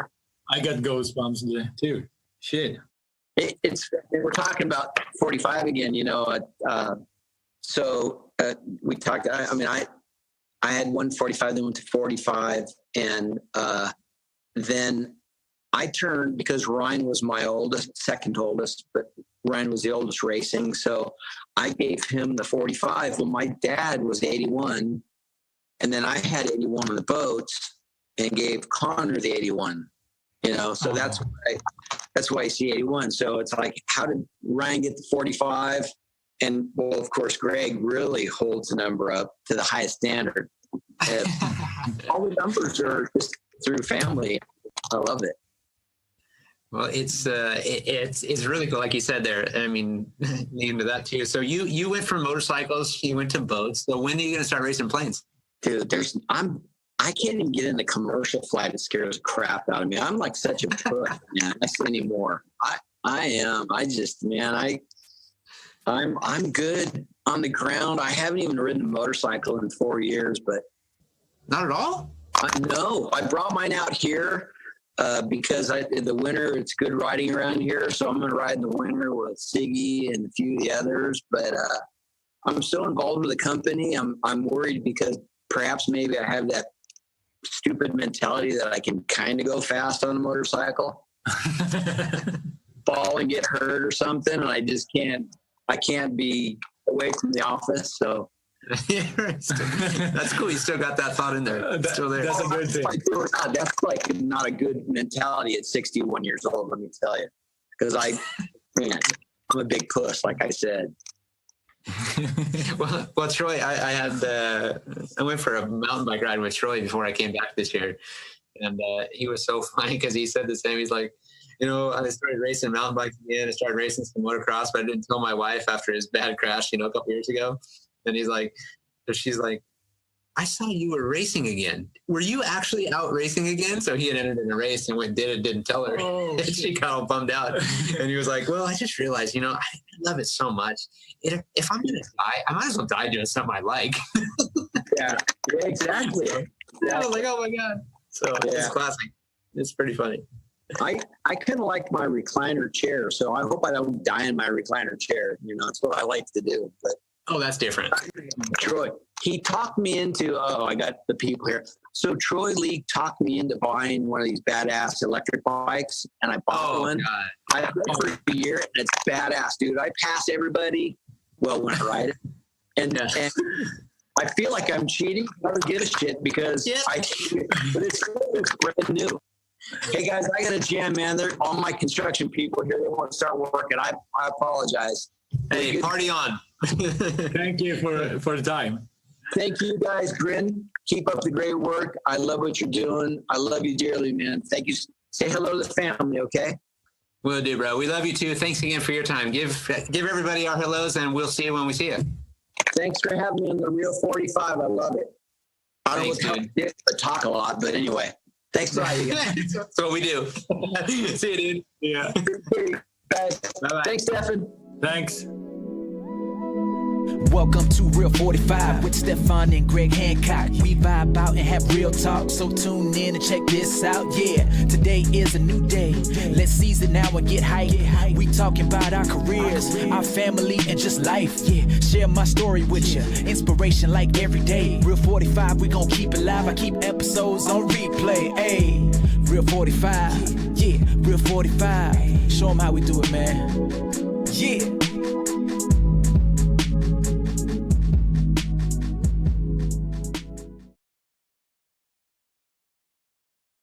I got goosebumps too. Shit. We're talking about 45 again, so we talked, I had 145, then went to 45. And then I turned, because Ryan was my oldest, second oldest, but Ryan was the oldest racing. So I gave him the 45. Well, my dad was 81. And then I had 81 on the boats and gave Connor the 81, so that's why I see 81. So it's like, how did Ryan get the 45? And well, of course, Greg really holds the number up to the highest standard. All the numbers are just through family. I love it. Well, it's really cool, like you said there. I mean, leading to that too. So you went from motorcycles, you went to boats. So when are you going to start racing planes? Dude, I can't even get in the commercial flight. It scares the crap out of me. I'm like such a puss, man. I say anymore. I am. I'm good on the ground. I haven't even ridden a motorcycle in 4 years, but not at all. No, I brought mine out here because in the winter it's good riding around here. So I'm going to ride in the winter with Siggy and a few of the others. But I'm still involved with the company. I'm worried because perhaps maybe I have that stupid mentality that I can kind of go fast on a motorcycle, fall and get hurt or something, and I just can't. I can't be away from the office. So that's cool. You still got that thought in there. It's still there. That's a good thing. That's like not a good mentality at 61 years old. Let me tell you, because I'm a big puss, like I said. well, Troy, I went for a mountain bike ride with Troy before I came back this year, and he was so funny because he said the same. He's like, I started racing mountain bikes again. I started racing some motocross, but I didn't tell my wife after his bad crash, a couple years ago. And she's like, I saw you were racing again. Were you actually out racing again? So he had entered in a race and didn't tell her. Oh, and she got all bummed out. And he was like, well, I just realized, I love it so much. If I'm going to die, I might as well die doing something I like. Yeah, exactly. Yeah, I was like, oh my God. So It's classic. It's pretty funny. I kind of like my recliner chair, so I hope I don't die in my recliner chair. It's what I like to do. But that's different. Troy, he talked me into. I got the people here. So Troy Lee talked me into buying one of these badass electric bikes, and I bought one. God. I had it for a year, and it's badass, dude. I pass everybody. Well, when I ride it, and I feel like I'm cheating. I don't give a shit because I cheated, but it's brand new. Hey guys, I got a jam, man. They're all my construction people here. They want to start working. I apologize. Hey, party on. Thank you for the time. Thank you guys, Grin. Keep up the great work. I love what you're doing. I love you dearly, man. Thank you. Say hello to the family, okay? Will do, bro. We love you too. Thanks again for your time. Give everybody our hellos, and we'll see you when we see you. Thanks for having me on the Real 45. I love it. I don't talk a lot, but anyway. Thanks a lot, you guys. That's what we do. See you, dude. Yeah. Guys. Bye-bye. Thanks, Stefan. Thanks. Welcome to Real 45 with Stefan and Greg Hancock. We vibe out and have real talk, so tune in and check this out. Yeah, today is a new day. Let's seize it now and get hype. We talking about our careers, our family, and just life. Yeah, share my story with you. Inspiration like every day. Real 45, we gon' keep it live. I keep episodes on replay. Hey, Real 45. Yeah, Real 45. Show them how we do it, man. Yeah.